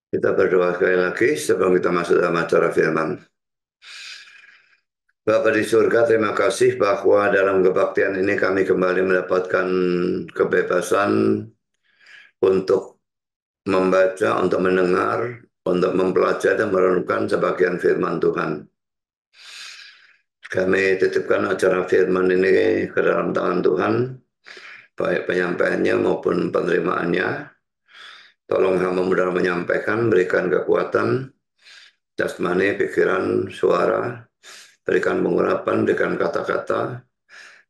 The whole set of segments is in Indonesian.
Kita berdoa sekali lagi sebelum kita masuk dalam acara firman. Bapa di surga, terima kasih bahwa dalam kebaktian ini kami kembali mendapatkan kebebasan untuk membaca, untuk mendengar, untuk mempelajari dan merenungkan sebagian firman Tuhan. Kami titipkan acara firman ini ke dalam tangan Tuhan, baik penyampaiannya maupun penerimaannya. Tolong hamba mudah menyampaikan, berikan kekuatan, jasmani, pikiran, suara, berikan pengurapan, berikan kata-kata,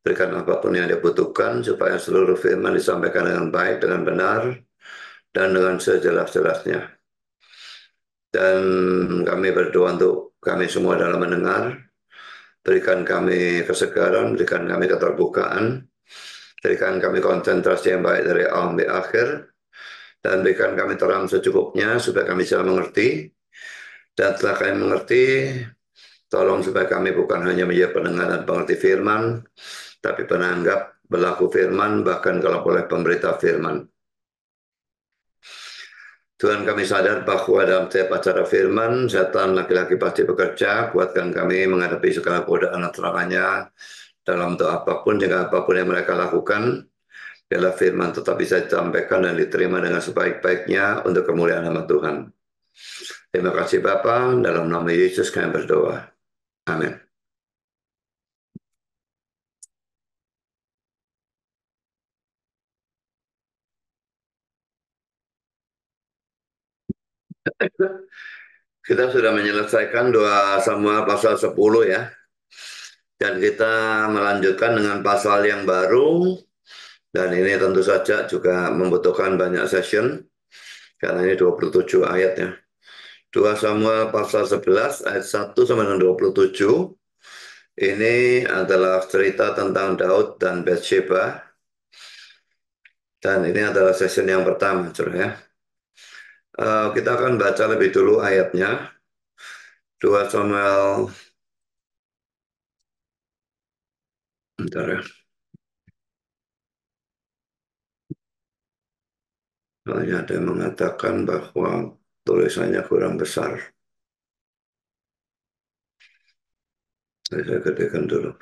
berikan apapun yang dibutuhkan supaya seluruh firman disampaikan dengan baik, dengan benar, dan dengan sejelas-jelasnya. Dan kami berdoa untuk kami semua dalam mendengar, berikan kami kesegaran, berikan kami keterbukaan, berikan kami konsentrasi yang baik dari awal sampai akhir, dan berikan kami terang secukupnya supaya kami bisa mengerti. Dan setelah kami mengerti, tolong supaya kami bukan hanya menjadi pendengar dan pengerti firman, tapi penanggap, berlaku firman, bahkan kalau boleh pemberita firman. Tuhan, kami sadar bahwa dalam setiap acara firman, setan laki-laki pasti bekerja, kuatkan kami menghadapi segala godaan dan serangannya dalam bentuk apapun, jika apapun yang mereka lakukan, biarlah firman tetap bisa disampaikan dan diterima dengan sebaik-baiknya untuk kemuliaan nama Tuhan. Terima kasih Bapa, dalam nama Yesus kami berdoa. Amin. Kita sudah menyelesaikan 2 Samuel pasal 10 ya. Dan kita melanjutkan dengan pasal yang baru. Dan ini tentu saja juga membutuhkan banyak session. Karena ini 27 ayat ya. 2 Samuel pasal 11 ayat 1 sampai dengan 27. Ini adalah cerita tentang Daud dan Bathsheba. Dan ini adalah session yang pertama, saudara ya. Kita akan baca lebih dulu ayatnya. 2 Samuel, bentar ya. Soalnya ada yang mengatakan bahwa tulisannya kurang besar. Saya gedekan dulu.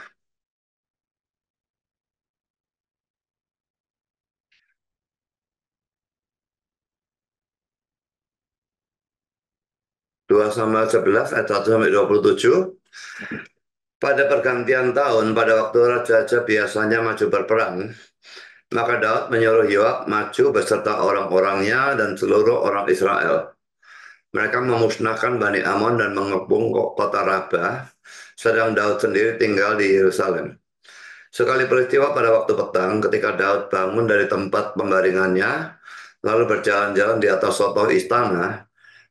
2 Samuel 11 ayat 1 sampai 27. Pada pergantian tahun, pada waktu raja-raja biasanya maju berperang, maka Daud menyuruh Yoab maju beserta orang-orangnya dan seluruh orang Israel. Mereka memusnahkan Bani Amon dan mengepung kota Rabah, sedang Daud sendiri tinggal di Yerusalem. Sekali peristiwa pada waktu petang, ketika Daud bangun dari tempat pembaringannya, lalu berjalan-jalan di atas sotoh istana,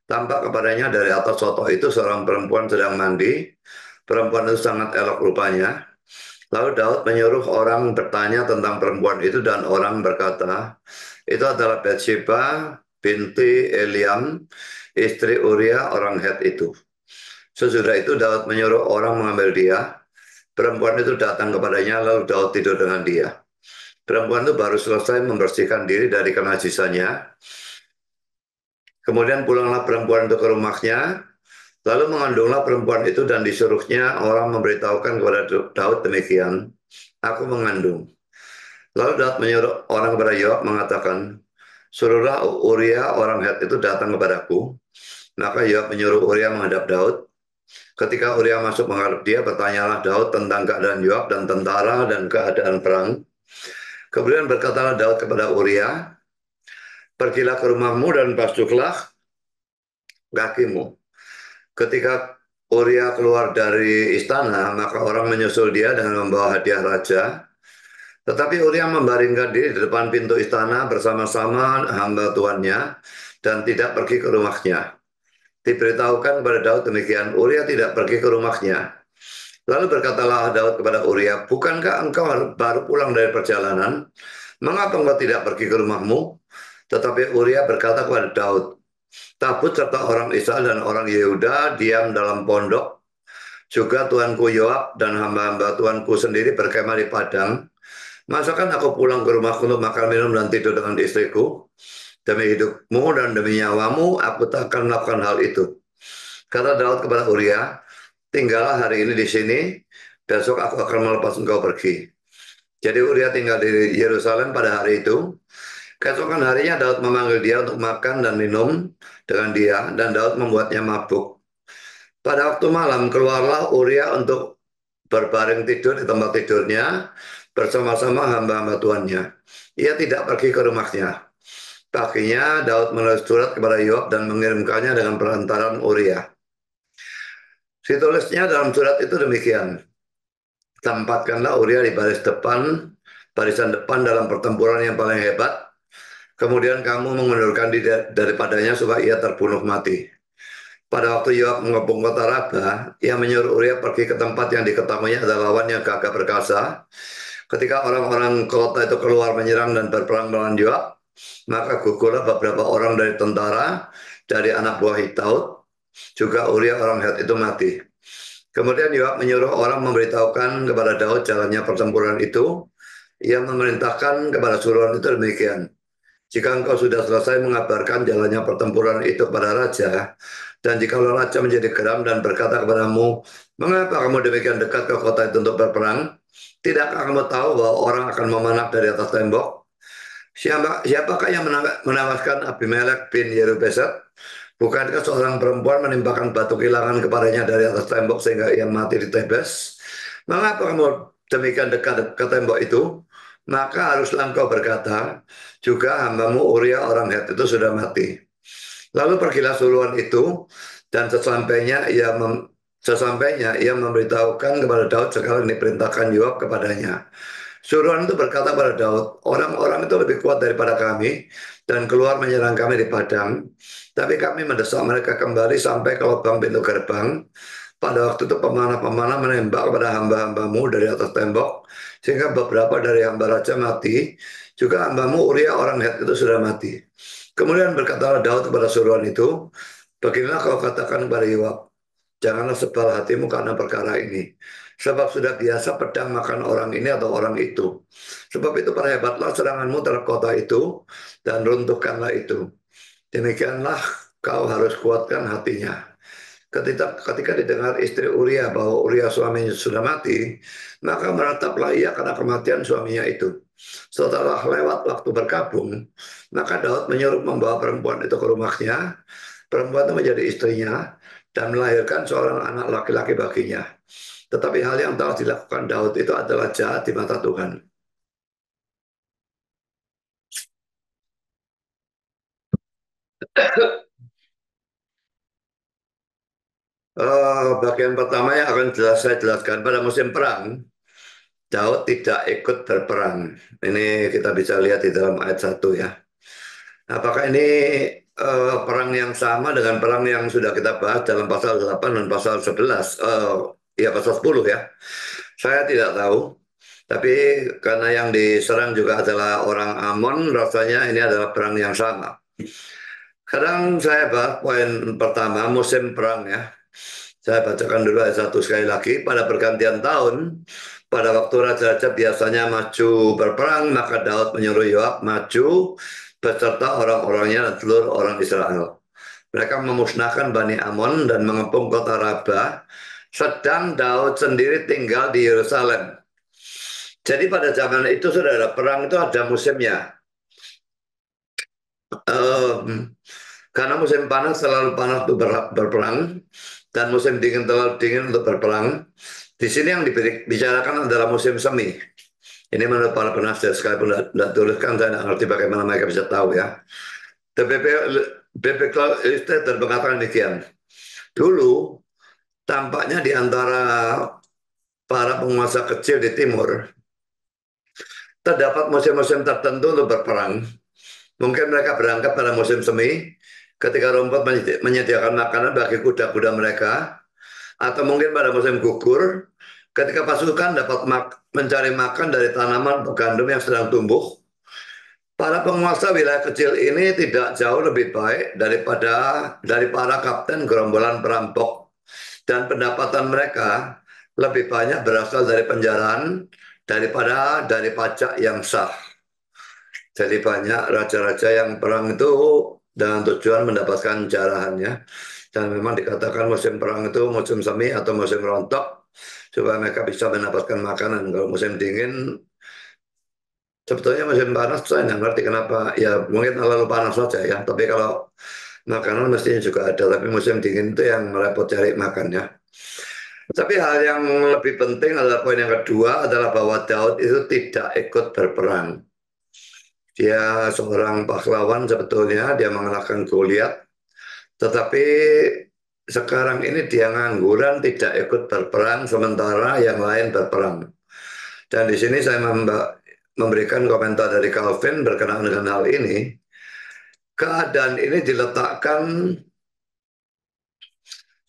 tampak kepadanya dari atas sotoh itu seorang perempuan sedang mandi. Perempuan itu sangat elok rupanya. Lalu Daud menyuruh orang bertanya tentang perempuan itu dan orang berkata, itu adalah Bathsheba binti Eliam, istri Uria orang Het itu. Sesudah itu Daud menyuruh orang mengambil dia. Perempuan itu datang kepadanya lalu Daud tidur dengan dia. Perempuan itu baru selesai membersihkan diri dari kenajisannya. Kemudian pulanglah perempuan itu ke rumahnya. Lalu mengandunglah perempuan itu dan disuruhnya orang memberitahukan kepada Daud demikian, aku mengandung. Lalu Daud menyuruh orang kepada Yoab mengatakan, suruhlah Uria orang Het itu datang kepadaku. Maka Yoab menyuruh Uria menghadap Daud. Ketika Uria masuk menghadap dia, bertanyalah Daud tentang keadaan Yoab dan tentara dan keadaan perang. Kemudian berkatalah Daud kepada Uria, pergilah ke rumahmu dan basuhlah kakimu. Ketika Uria keluar dari istana, maka orang menyusul dia dengan membawa hadiah raja. Tetapi Uria membaringkan diri di depan pintu istana bersama-sama hamba tuannya dan tidak pergi ke rumahnya. Diberitahukan kepada Daud demikian, Uria tidak pergi ke rumahnya. Lalu berkatalah Daud kepada Uria, bukankah engkau baru pulang dari perjalanan? Mengapa engkau tidak pergi ke rumahmu? Tetapi Uria berkata kepada Daud, tabut serta orang Israel dan orang Yehuda diam dalam pondok. Juga tuanku Yoab dan hamba-hamba tuanku sendiri berkemah di padang. Masakan aku pulang ke rumahku untuk makan minum dan tidur dengan istriku? Demi hidupmu dan demi nyawamu, aku tak akan melakukan hal itu. Kata Daud kepada Uria, tinggallah hari ini di sini, besok aku akan melepas engkau pergi. Jadi Uria tinggal di Yerusalem pada hari itu. Keesokan harinya Daud memanggil dia untuk makan dan minum dengan dia, dan Daud membuatnya mabuk. Pada waktu malam keluarlah Uria untuk berbaring tidur di tempat tidurnya bersama-sama hamba-hamba tuannya. Ia tidak pergi ke rumahnya. Paginya Daud menulis surat kepada Yoab dan mengirimkannya dengan perantaran Uria. Ditulisnya dalam surat itu demikian. Tempatkanlah Uria di barisan depan dalam pertempuran yang paling hebat. Kemudian kamu mengundurkan diri daripadanya supaya ia terbunuh mati. Pada waktu Yoab mengepung kota Raba, ia menyuruh Uria pergi ke tempat yang diketahuinya adalah lawan yang gagah perkasa. Ketika orang-orang kota itu keluar menyerang dan berperang melawan Yoab, maka gugurlah beberapa orang dari tentara, dari anak buah Daud, juga Uria orang Het itu mati. Kemudian Yoab menyuruh orang memberitahukan kepada Daud jalannya pertempuran itu. Ia memerintahkan kepada suruhan itu demikian. Jika engkau sudah selesai mengabarkan jalannya pertempuran itu kepada raja, dan jika raja menjadi geram dan berkata kepadamu, mengapa kamu demikian dekat ke kota itu untuk berperang? Tidakkah kamu tahu bahwa orang akan memanah dari atas tembok? Siapakah yang menewaskan Abimelek bin Yerubeset? Bukankah seorang perempuan menimpakan batu kilangan kepadanya dari atas tembok sehingga ia mati di Tebes? Mengapa kamu demikian dekat ke tembok itu? Maka haruslah engkau berkata, juga hambamu Uria orang Het itu sudah mati. Lalu pergilah suruhan itu, dan sesampainya ia memberitahukan kepada Daud segala yang diperintahkan Yoab kepadanya. Suruhan itu berkata pada Daud, orang-orang itu lebih kuat daripada kami dan keluar menyerang kami di padang. Tapi kami mendesak mereka kembali sampai ke lubang pintu gerbang. Pada waktu itu pemanah-pemanah menembak kepada hamba-hambamu dari atas tembok, sehingga beberapa dari hamba raja mati. Juga hambamu Uria orang Het itu sudah mati. Kemudian berkatalah Daud kepada suruhan itu, beginilah kau katakan kepada Yoab, janganlah sebal hatimu karena perkara ini. Sebab sudah biasa pedang makan orang ini atau orang itu. Sebab itu perhebatlah seranganmu terhadap kota itu dan runtuhkanlah itu. Demikianlah kau harus kuatkan hatinya. Ketika didengar istri Uria bahwa Uria suaminya sudah mati, maka merataplah ia karena kematian suaminya itu. Setelah lewat waktu berkabung, maka Daud menyuruh membawa perempuan itu ke rumahnya. Perempuan itu menjadi istrinya dan melahirkan seorang anak laki-laki baginya. Tetapi hal yang telah dilakukan Daud itu adalah jahat di mata Tuhan. Bagian pertama yang akan saya jelaskan pada musim perang, Daud tidak ikut berperang. Ini kita bisa lihat di dalam ayat 1 ya. Apakah ini perang yang sama dengan perang yang sudah kita bahas dalam pasal 8 dan pasal 11? Ya pasal 10 ya. Saya tidak tahu. Tapi karena yang diserang juga adalah orang Amon, rasanya ini adalah perang yang sama. Sekarang saya bahas poin pertama, musim perang ya. Saya bacakan dulu ayat 1 sekali lagi. Pada pergantian tahun, pada waktu raja-raja biasanya maju berperang, maka Daud menyuruh Yoab maju beserta orang-orangnya dan seluruh orang Israel. Mereka memusnahkan Bani Amon dan mengepung kota Raba, sedang Daud sendiri tinggal di Yerusalem. Jadi pada zaman itu saudara, perang itu ada musimnya. Karena musim panas selalu panas untuk berperang dan musim dingin terlalu dingin untuk berperang. Di sini yang dibicarakan adalah musim semi. Ini menurut para penafsir, sekalipun tidak tuliskan, saya tidak ngerti bagaimana mereka bisa tahu ya. The Biblical Illustrator mengatakan demikian. Dulu, tampaknya di antara para penguasa kecil di timur, terdapat musim-musim tertentu untuk berperang. Mungkin mereka berangkat pada musim semi, ketika rumput menyediakan makanan bagi kuda-kuda mereka, atau mungkin pada musim gugur, ketika pasukan dapat mencari makan dari tanaman atau gandum yang sedang tumbuh. Para penguasa wilayah kecil ini tidak jauh lebih baik dari para kapten gerombolan perampok, dan pendapatan mereka lebih banyak berasal dari penjaraan daripada dari pajak yang sah. Jadi banyak raja-raja yang perang itu dengan tujuan mendapatkan jarahannya. Dan memang dikatakan musim perang itu musim semi atau musim rontok supaya mereka bisa mendapatkan makanan. Kalau musim dingin, sebetulnya musim panas saya nggak ngerti kenapa. Ya mungkin terlalu panas saja ya. Tapi kalau makanan mestinya juga ada. Tapi musim dingin itu yang repot cari makannya. Tapi hal yang lebih penting adalah poin yang kedua adalah bahwa Daud itu tidak ikut berperang. Dia seorang pahlawan sebetulnya, dia mengalahkan Goliat, tetapi sekarang ini dia ngangguran, tidak ikut berperang, sementara yang lain berperang. Dan di sini saya memberikan komentar dari Calvin berkenaan dengan hal ini. Keadaan ini diletakkan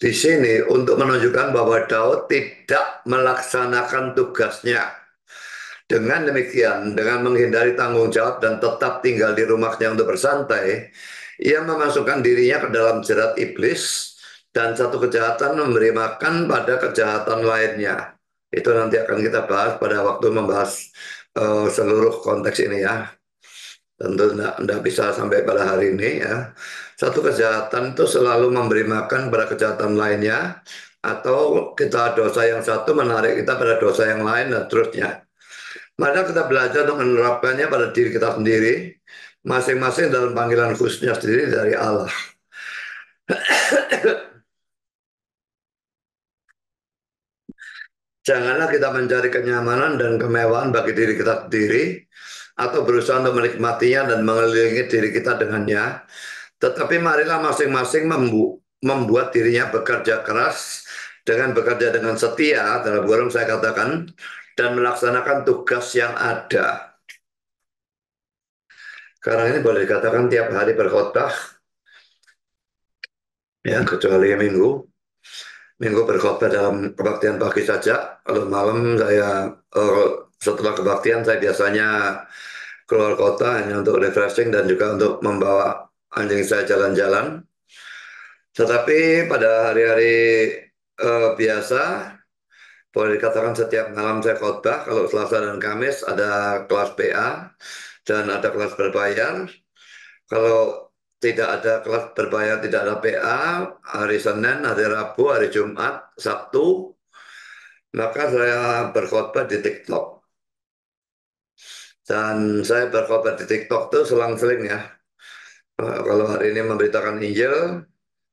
di sini untuk menunjukkan bahwa Daud tidak melaksanakan tugasnya. Dengan demikian, dengan menghindari tanggung jawab dan tetap tinggal di rumahnya untuk bersantai, ia memasukkan dirinya ke dalam jerat iblis dan satu kejahatan memberi makan pada kejahatan lainnya. Itu nanti akan kita bahas pada waktu membahas seluruh konteks ini ya. Tentu tidak bisa sampai pada hari ini ya. Satu kejahatan itu selalu memberi makan pada kejahatan lainnya, atau kita dosa yang satu menarik kita pada dosa yang lain dan seterusnya. Maka kita belajar untuk menerapkannya pada diri kita sendiri, masing-masing dalam panggilan khususnya sendiri dari Allah. Janganlah kita mencari kenyamanan dan kemewahan bagi diri kita sendiri, atau berusaha untuk menikmatinya dan mengelilingi diri kita dengannya. Tetapi marilah masing-masing membuat dirinya bekerja keras dengan bekerja dengan setia, dalam kurung saya katakan, dan melaksanakan tugas yang ada. Sekarang ini boleh dikatakan tiap hari berkhotbah, ya kecuali minggu. Minggu berkhotbah dalam kebaktian pagi saja. Kalau malam saya setelah kebaktian saya biasanya keluar kota hanya untuk refreshing dan juga untuk membawa anjing saya jalan-jalan. Tetapi pada hari-hari biasa, boleh dikatakan setiap malam saya khotbah. Kalau Selasa dan Kamis ada kelas PA dan ada kelas berbayar. Kalau tidak ada kelas berbayar, tidak ada PA, hari Senin, hari Rabu, hari Jumat, Sabtu, maka saya berkhotbah di TikTok. Dan saya berkhotbah di TikTok itu selang-seling ya. Kalau hari ini memberitakan Injil,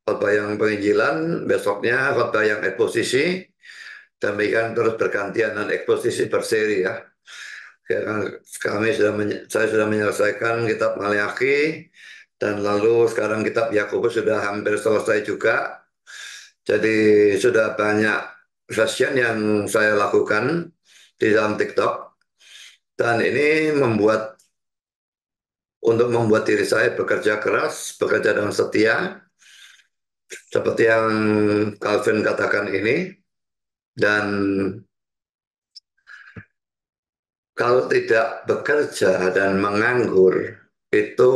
khotbah yang penginjilan, besoknya khotbah yang eksposisi, dan demikian terus bergantian dan eksposisi berseri ya. Karena saya sudah menyelesaikan kitab Maleakhi, dan lalu sekarang kitab Yakobus sudah hampir selesai juga. Jadi sudah banyak session yang saya lakukan di dalam TikTok, dan ini membuat diri saya bekerja keras, bekerja dengan setia, seperti yang Calvin katakan ini. Dan kalau tidak bekerja dan menganggur, itu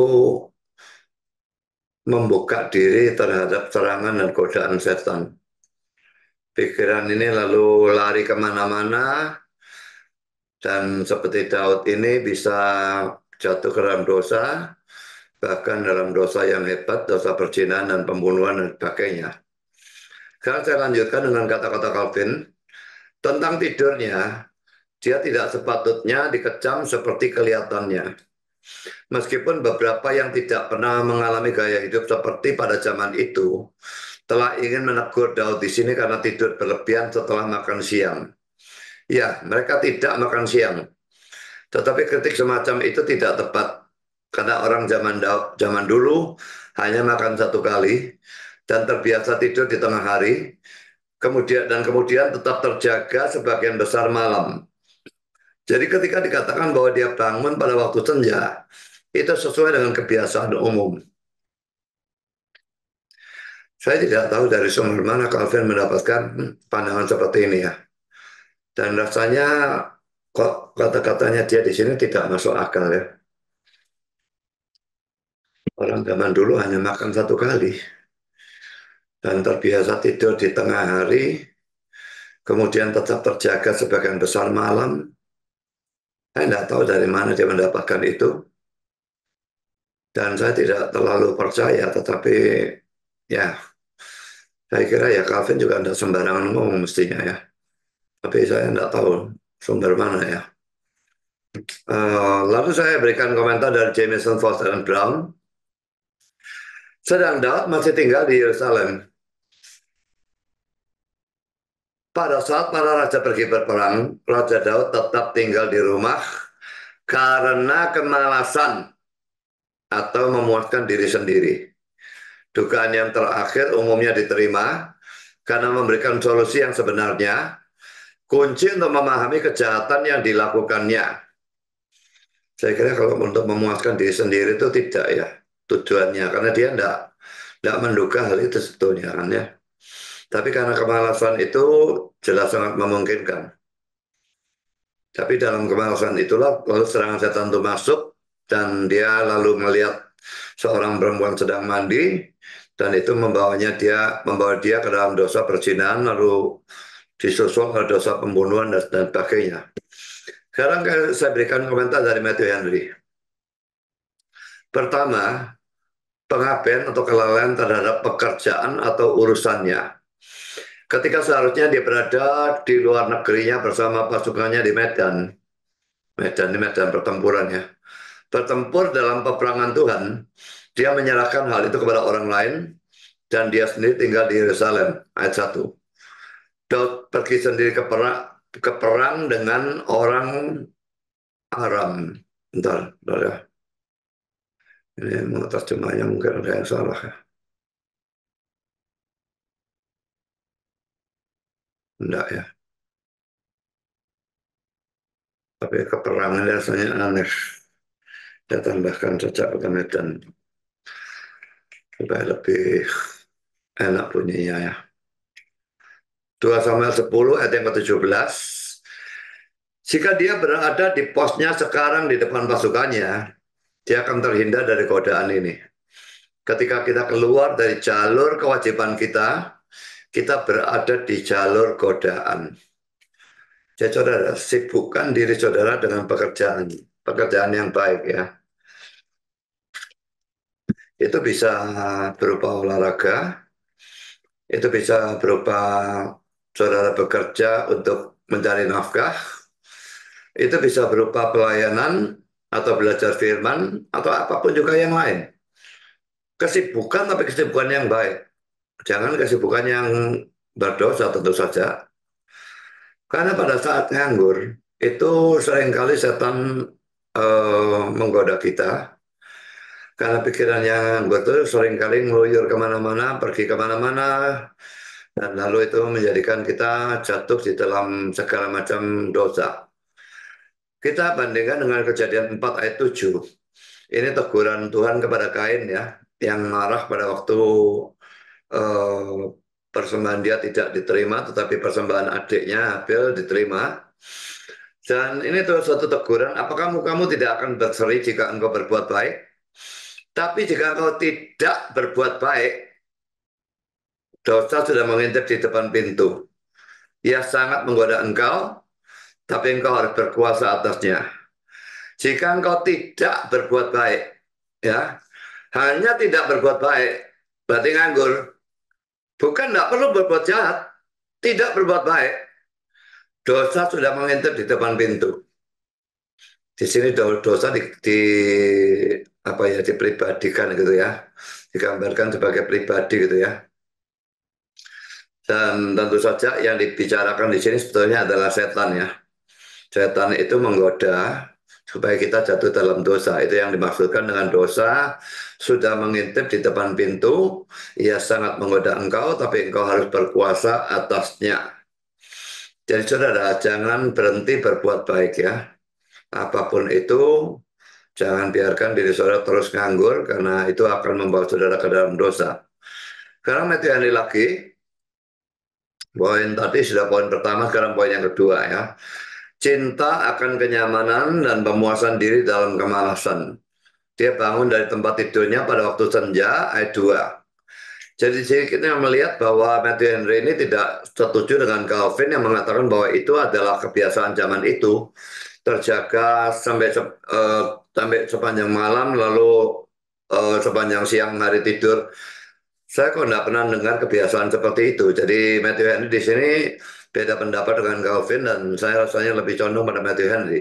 membuka diri terhadap serangan dan godaan setan. Pikiran ini lalu lari kemana-mana, dan seperti Daud ini bisa jatuh ke dalam dosa, bahkan dalam dosa yang hebat, dosa perzinahan dan pembunuhan dan sebagainya. Sekarang saya lanjutkan dengan kata-kata Calvin tentang tidurnya. Dia tidak sepatutnya dikecam seperti kelihatannya. Meskipun beberapa yang tidak pernah mengalami gaya hidup seperti pada zaman itu telah ingin menegur Daud di sini karena tidur berlebihan setelah makan siang. Ya, mereka tidak makan siang. Tetapi kritik semacam itu tidak tepat. Karena orang zaman dulu hanya makan satu kali dan terbiasa tidur di tengah hari, kemudian tetap terjaga sebagian besar malam. Jadi ketika dikatakan bahwa dia bangun pada waktu senja, itu sesuai dengan kebiasaan umum. Saya tidak tahu dari sumber mana Calvin mendapatkan pandangan seperti ini ya. Dan rasanya kok kata-katanya dia di sini tidak masuk akal ya. Orang zaman dulu hanya makan satu kali dan terbiasa tidur di tengah hari, kemudian tetap terjaga sebagian besar malam. Saya tidak tahu dari mana dia mendapatkan itu. Dan saya tidak terlalu percaya, tetapi ya saya kira ya Calvin juga tidak sembarangan ngomong mestinya ya. Tapi saya tidak tahu sumber mana ya. Lalu saya berikan komentar dari Jameson, Foster, dan Brown. Sedang Daud masih tinggal di Yerusalem. Pada saat para raja pergi berperang, Raja Daud tetap tinggal di rumah karena kemalasan atau memuaskan diri sendiri. Dugaan yang terakhir umumnya diterima karena memberikan solusi yang sebenarnya, kunci untuk memahami kejahatan yang dilakukannya. Saya kira kalau untuk memuaskan diri sendiri itu tidak ya tujuannya, karena dia tidak menduga hal itu sebetulnya kan ya. Tapi karena kemalasan itu jelas sangat memungkinkan. Tapi dalam kemalasan itulah lalu serangan setan itu masuk dan dia lalu melihat seorang perempuan sedang mandi dan itu membawa dia ke dalam dosa perzinahan lalu disusul ke dosa pembunuhan dan sebagainya. Sekarang saya berikan komentar dari Matthew Henry. Pertama, pengabaian atau kelalaian terhadap pekerjaan atau urusannya. Ketika seharusnya dia berada di luar negerinya bersama pasukannya di Medan. Di medan pertempuran ya. Bertempur dalam peperangan Tuhan, dia menyerahkan hal itu kepada orang lain dan dia sendiri tinggal di Yerusalem. Ayat 1. Daud pergi sendiri ke perang dengan orang Aram. Bentar ya. Ini mau terjemahnya mungkin ada yang salah ya. Enggak ya. Tapi keperangan rasanya aneh. Saya tambahkan saja ke Medan supaya lebih enak bunyinya ya. 2 Samuel 10 ayat yang ke-17. Jika dia berada di posnya sekarang di depan pasukannya, dia akan terhindar dari godaan ini. Ketika kita keluar dari jalur kewajiban kita, kita berada di jalur godaan. Jadi saudara, sibukkan diri saudara dengan pekerjaan yang baik ya. Itu bisa berupa olahraga, itu bisa berupa saudara bekerja untuk mencari nafkah, itu bisa berupa pelayanan atau belajar firman atau apapun juga yang lain. Kesibukan tapi kesibukan yang baik. Jangan kesibukan yang berdosa tentu saja. Karena pada saat nganggur itu seringkali setan menggoda kita. Karena pikirannya nganggur itu seringkali ngeluyur kemana-mana, pergi kemana-mana. Dan lalu itu menjadikan kita jatuh di dalam segala macam dosa. Kita bandingkan dengan Kejadian 4 ayat 7. Ini teguran Tuhan kepada Kain ya, yang marah pada waktu eh, persembahan dia tidak diterima, tetapi persembahan adiknya Habel diterima. Dan ini tuh suatu teguran, apakah kamu tidak akan berseri jika engkau berbuat baik? Tapi jika engkau tidak berbuat baik, dosa sudah mengintip di depan pintu. Ia sangat menggoda engkau, tapi engkau harus berkuasa atasnya. Jika engkau tidak berbuat baik, ya, hanya tidak berbuat baik, berarti nganggur. Bukan tidak perlu berbuat jahat, tidak berbuat baik. Dosa sudah mengintip di depan pintu. Di sini dosa apa ya dipribadikan gitu ya, digambarkan sebagai pribadi gitu ya. Dan tentu saja yang dibicarakan di sini sebetulnya adalah setan ya. Setan itu menggoda supaya kita jatuh dalam dosa. Itu yang dimaksudkan dengan dosa sudah mengintip di depan pintu. Ia sangat menggoda engkau, tapi engkau harus berkuasa atasnya. Jadi saudara, jangan berhenti berbuat baik ya. Apapun itu, jangan biarkan diri saudara terus nganggur, karena itu akan membawa saudara ke dalam dosa. Sekarang Matthew lagi, poin tadi sudah poin pertama, sekarang poin yang kedua ya. Cinta akan kenyamanan dan pemuasan diri dalam kemalasan. Dia bangun dari tempat tidurnya pada waktu senja, ayat 2. Jadi kita melihat bahwa Matthew Henry ini tidak setuju dengan Calvin yang mengatakan bahwa itu adalah kebiasaan zaman itu. Terjaga sampai sepanjang malam, lalu sepanjang siang hari tidur. Saya kok nggak pernah dengar kebiasaan seperti itu. Jadi Matthew Henry di sini beda pendapat dengan Calvin dan saya rasanya lebih condong pada Matthew Henry.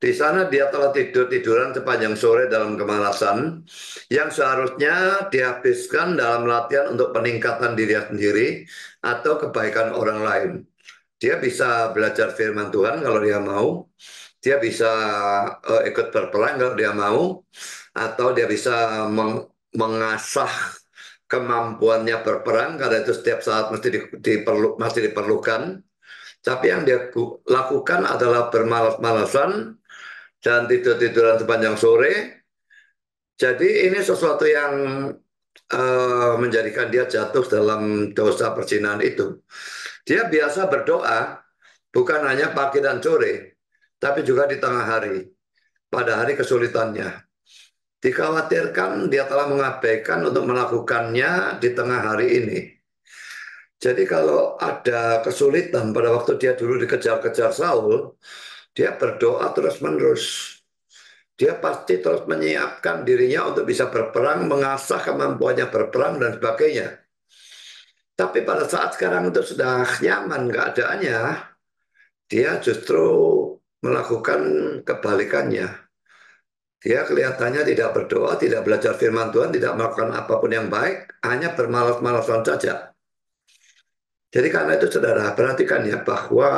Di sana dia telah tiduran sepanjang sore dalam kemalasan yang seharusnya dihabiskan dalam latihan untuk peningkatan diri sendiri atau kebaikan orang lain. Dia bisa belajar firman Tuhan kalau dia mau. Dia bisa ikut berperang kalau dia mau. Atau dia bisa mengasah kemampuannya berperang karena itu setiap saat masih diperlukan. Tapi yang dia lakukan adalah bermalas-malasan dan tidur-tiduran sepanjang sore. Jadi ini sesuatu yang menjadikan dia jatuh dalam dosa perzinahan itu. Dia biasa berdoa bukan hanya pagi dan sore, tapi juga di tengah hari, pada hari kesulitannya. Dikhawatirkan dia telah mengabaikan untuk melakukannya di tengah hari ini. Jadi kalau ada kesulitan pada waktu dia dulu dikejar-kejar Saul, dia berdoa terus-menerus. Dia pasti terus menyiapkan dirinya untuk bisa berperang, mengasah kemampuannya berperang dan sebagainya. Tapi pada saat sekarang itu sudah nyaman keadaannya, dia justru melakukan kebalikannya. Dia kelihatannya tidak berdoa, tidak belajar firman Tuhan, tidak melakukan apapun yang baik, hanya bermalas-malasan saja. Jadi karena itu saudara, perhatikan ya bahwa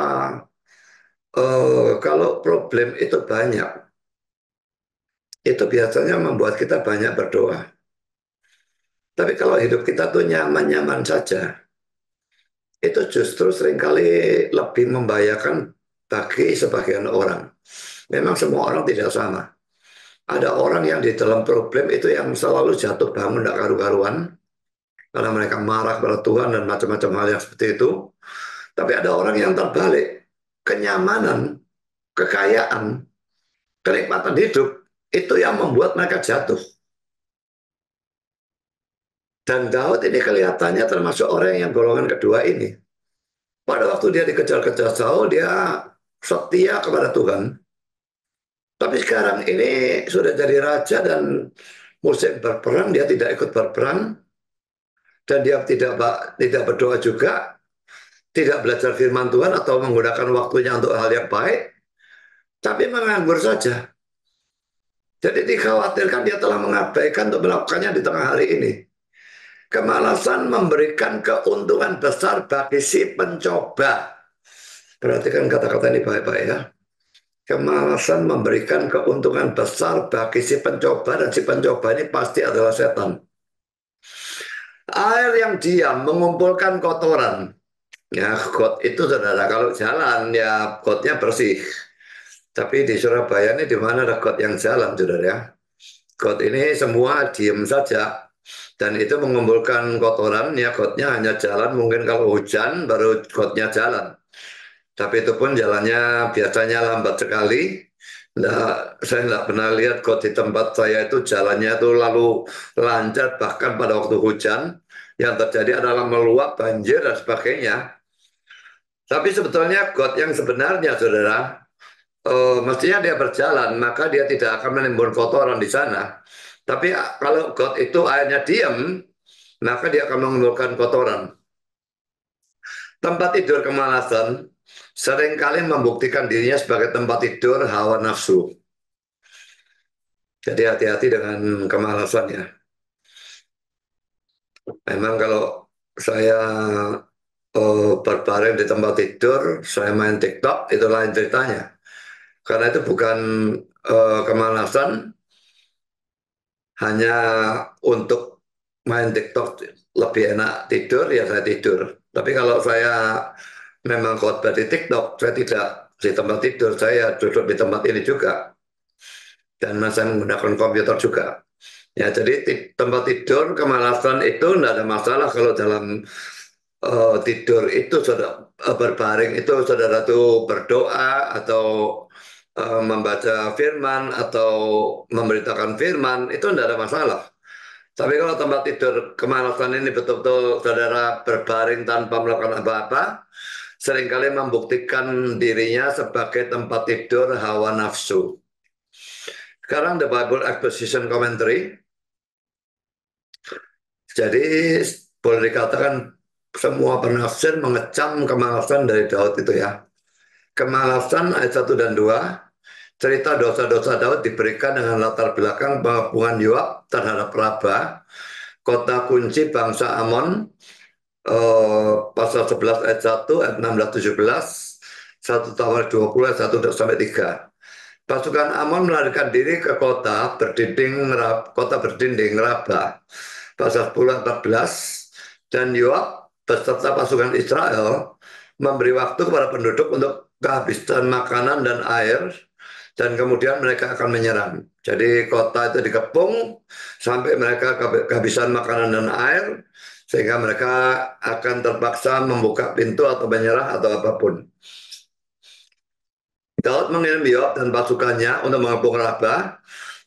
kalau problem itu banyak, itu biasanya membuat kita banyak berdoa. Tapi kalau hidup kita tuh nyaman-nyaman saja, itu justru seringkali lebih membahayakan bagi sebagian orang. Memang semua orang tidak sama. Ada orang yang di dalam problem itu yang selalu jatuh bangun tidak karu-karuan, karena mereka marah kepada Tuhan dan macam-macam hal yang seperti itu. Tapi ada orang yang terbalik, kenyamanan, kekayaan, kenikmatan hidup, itu yang membuat mereka jatuh. Dan Daud ini kelihatannya termasuk orang yang golongan kedua ini. Pada waktu dia dikejar-kejar Saul, dia setia kepada Tuhan. Tapi sekarang ini sudah jadi raja dan musim berperang, dia tidak ikut berperang. Dan dia tidak berdoa juga, tidak belajar firman Tuhan atau menggunakan waktunya untuk hal yang baik, tapi menganggur saja. Jadi dikhawatirkan dia telah mengabaikan untuk melakukannya di tengah hari ini. Kemalasan memberikan keuntungan besar bagi si pencoba. Perhatikan kata-kata ini baik-baik ya. Kemalasan memberikan keuntungan besar bagi si pencoba, dan si pencoba ini pasti adalah setan. Air yang diam mengumpulkan kotoran. Ya, got itu saudara, kalau jalan ya gotnya bersih. Tapi di Surabaya ini di mana ada got yang jalan, saudara ya. Got ini semua diem saja. Dan itu mengumpulkan kotoran, ya gotnya hanya jalan, mungkin kalau hujan baru gotnya jalan. Tapi itu pun jalannya biasanya lambat sekali. Nah, saya nggak pernah lihat got di tempat saya itu jalannya itu lalu lancar, bahkan pada waktu hujan. Yang terjadi adalah meluap, banjir, dan sebagainya. Tapi sebetulnya got yang sebenarnya, saudara, mestinya dia berjalan, maka dia tidak akan menimbulkan kotoran di sana. Tapi kalau got itu airnya diam, maka dia akan menimbulkan kotoran. Tempat tidur kemalasan seringkali membuktikan dirinya sebagai tempat tidur hawa nafsu. Jadi hati-hati dengan kemalasan ya. Memang kalau saya berbaring di tempat tidur, saya main TikTok, itu lain ceritanya. Karena itu bukan kemalasan, hanya untuk main TikTok lebih enak tidur, ya saya tidur. Tapi kalau saya memang khotbah di TikTok, saya tidak di tempat tidur, saya duduk di tempat ini juga. Dan saya menggunakan komputer juga. Ya, jadi tempat tidur kemalasan itu tidak ada masalah kalau dalam tidur itu sudah berbaring itu saudara tuh berdoa atau membaca firman atau memberitakan firman itu tidak ada masalah. Tapi kalau tempat tidur kemalasan ini betul-betul saudara berbaring tanpa melakukan apa-apa, seringkali membuktikan dirinya sebagai tempat tidur hawa nafsu. Sekarang The Bible Exposition Commentary Jadi boleh dikatakan semua penafsir mengecam kemalasan dari Daud itu ya. Kemalasan ayat 1 dan 2, cerita dosa-dosa Daud diberikan dengan latar belakang pengepungan Yoab terhadap Raba, kota kunci bangsa Amon, pasal 11 ayat 1, ayat 16-17, 1 Samuel 20 ayat 1-3. Pasukan Amon melarikan diri ke kota berdinding Raba, pasal 10 ayat 14, dan Yoab beserta pasukan Israel memberi waktu kepada penduduk untuk kehabisan makanan dan air, dan kemudian mereka akan menyerang. Jadi kota itu dikepung sampai mereka kehabisan makanan dan air, sehingga mereka akan terpaksa membuka pintu atau menyerah atau apapun. Daud mengirim Yoab dan pasukannya untuk mengepung Rabah,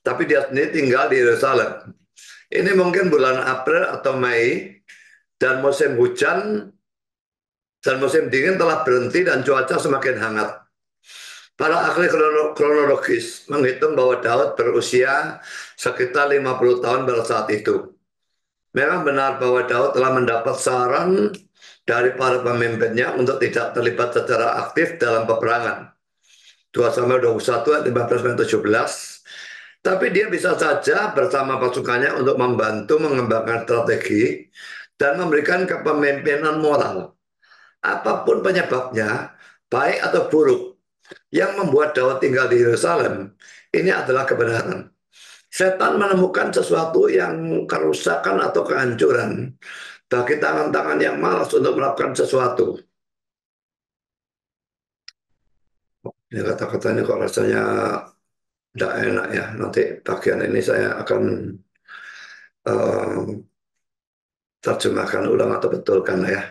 tapi dia sendiri tinggal di Yerusalem. Ini mungkin bulan April atau Mei, dan musim hujan dan musim dingin telah berhenti dan cuaca semakin hangat. Para ahli kronologis menghitung bahwa Daud berusia sekitar 50 tahun pada saat itu. Memang benar bahwa Daud telah mendapat saran dari para pemimpinnya untuk tidak terlibat secara aktif dalam peperangan. 2 Samuel 21 ayat 15-17. Tapi dia bisa saja bersama pasukannya untuk membantu mengembangkan strategi dan memberikan kepemimpinan moral. Apapun penyebabnya, baik atau buruk, yang membuat Daud tinggal di Yerusalem, ini adalah kebenaran. Setan menemukan sesuatu yang kerusakan atau kehancuran bagi tangan-tangan yang malas untuk melakukan sesuatu. Ini kata-kata ini kok rasanya tidak enak ya. Nanti bagian ini saya akan uh, terjemahkan ulang atau betulkan ya.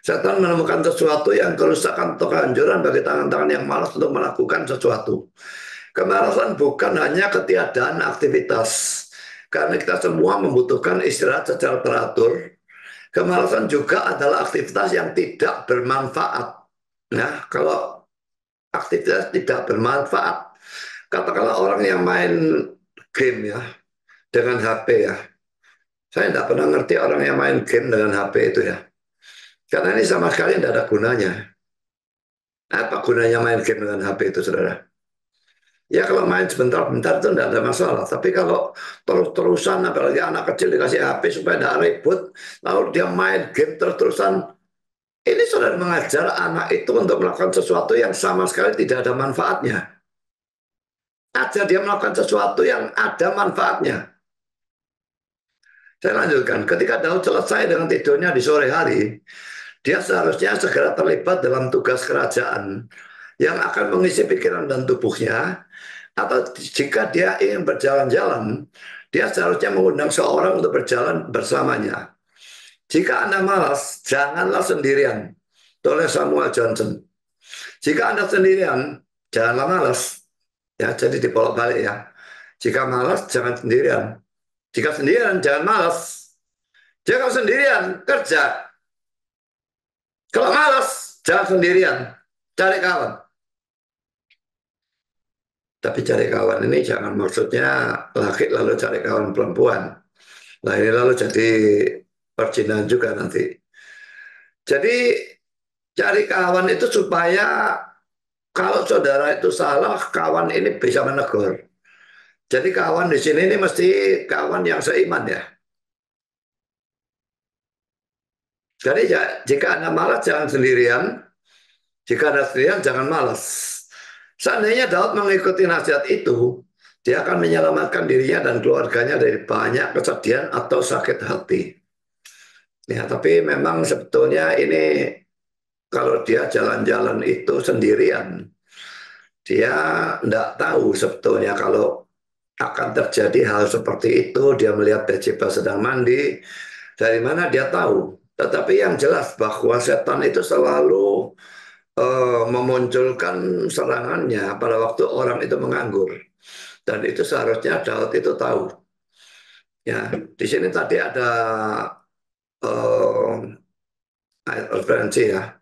Setan menemukan sesuatu yang kerusakan atau kehancuran bagi tangan-tangan yang malas untuk melakukan sesuatu. Kemalasan bukan hanya ketiadaan aktivitas, karena kita semua membutuhkan istirahat secara teratur. Kemalasan juga adalah aktivitas yang tidak bermanfaat. Nah, kalau aktivitas tidak bermanfaat, katakanlah orang yang main game ya dengan HP ya. Saya tidak pernah ngerti orang yang main game dengan HP itu ya. Karena ini sama sekali tidak ada gunanya. Apa gunanya main game dengan HP itu, saudara? Ya kalau main sebentar-bentar itu tidak ada masalah. Tapi kalau terus-terusan, apalagi anak kecil dikasih HP supaya tidak ribut, lalu dia main game terus-terusan, ini saudara mengajar anak itu untuk melakukan sesuatu yang sama sekali tidak ada manfaatnya. Ajar dia melakukan sesuatu yang ada manfaatnya. Saya lanjutkan, ketika Daud selesai dengan tidurnya di sore hari, dia seharusnya segera terlibat dalam tugas kerajaan yang akan mengisi pikiran dan tubuhnya, atau jika dia ingin berjalan-jalan, dia seharusnya mengundang seorang untuk berjalan bersamanya. Jika Anda malas, janganlah sendirian. Oleh Samuel Johnson. Jika Anda sendirian, janganlah malas. Ya, jadi dibolak balik ya. Jika malas, jangan sendirian. Jika sendirian, jangan malas. Jika sendirian, kerja. Kalau malas, jangan sendirian. Cari kawan. Tapi cari kawan ini jangan maksudnya laki lalu cari kawan perempuan. Nah ini lalu jadi perjinahan juga nanti. Jadi cari kawan itu supaya kalau saudara itu salah, kawan ini bisa menegur. Jadi kawan di sini ini mesti kawan yang seiman ya. Jadi ya, jika Anda malas jangan sendirian, jika Anda sendirian jangan malas. Seandainya Daud mengikuti nasihat itu, dia akan menyelamatkan dirinya dan keluarganya dari banyak kesedihan atau sakit hati. Ya, tapi memang sebetulnya ini kalau dia jalan-jalan itu sendirian, dia tidak tahu sebetulnya kalau akan terjadi hal seperti itu. Dia melihat Bathsheba sedang mandi, dari mana dia tahu? Tetapi yang jelas bahwa setan itu selalu memunculkan serangannya pada waktu orang itu menganggur. Dan itu seharusnya Daud itu tahu. Ya, di sini tadi ada ayat referensi ya.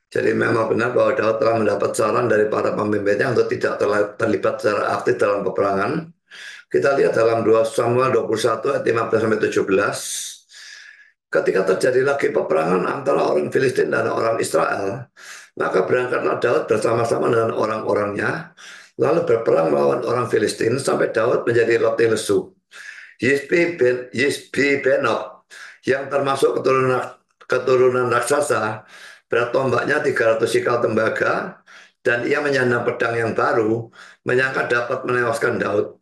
Jadi memang benar bahwa Daud telah mendapat saran dari para pemimpinnya untuk tidak terlibat secara aktif dalam peperangan. Kita lihat dalam 2 Samuel 21 ayat 15 sampai 17. Ketika terjadi lagi peperangan antara orang Filistin dan orang Israel, maka berangkatlah Daud bersama-sama dengan orang-orangnya, lalu berperang melawan orang Filistin sampai Daud menjadi letih lesu. Yisbi Benob yang termasuk keturunan raksasa, berat tombaknya 300 sikal tembaga, dan ia menyandang pedang yang baru, menyangka dapat menewaskan Daud.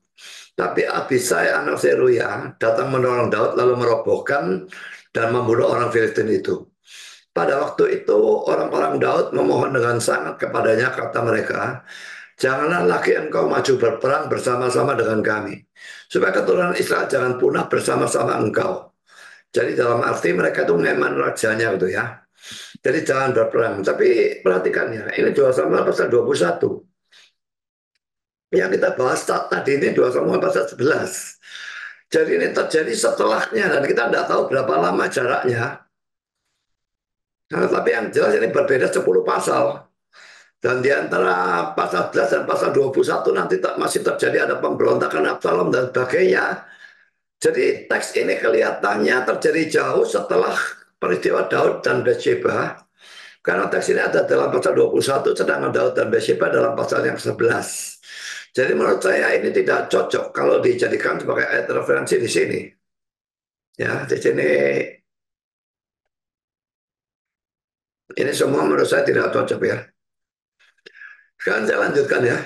Tapi Abisai anak Seruya datang menolong Daud lalu merobohkan dan membunuh orang Filistin itu. Pada waktu itu orang-orang Daud memohon dengan sangat kepadanya, kata mereka, janganlah lagi engkau maju berperang bersama-sama dengan kami, supaya keturunan Israel jangan punah bersama-sama engkau. Jadi dalam arti mereka itu mengeman rajanya gitu ya. Jadi jangan berperang. Tapi perhatikan ya, ini 2 Samuel pasal 21. Yang kita bahas tadi ini 2 Samuel pasal 11. Jadi ini terjadi setelahnya dan kita tidak tahu berapa lama jaraknya. Nah, tapi yang jelas ini berbeda 10 pasal. Dan di antara pasal 11 dan pasal 21 nanti masih terjadi ada pemberontakan Absalom dan sebagainya. Jadi teks ini kelihatannya terjadi jauh setelah peristiwa Daud dan Bathsheba. Karena teks ini ada dalam pasal 21, sedangkan Daud dan Bathsheba dalam pasal yang 11. Jadi menurut saya ini tidak cocok kalau dijadikan sebagai ayat referensi di sini. Ya, di sini ini semua menurut saya tidak cocok ya. Sekarang saya lanjutkan ya.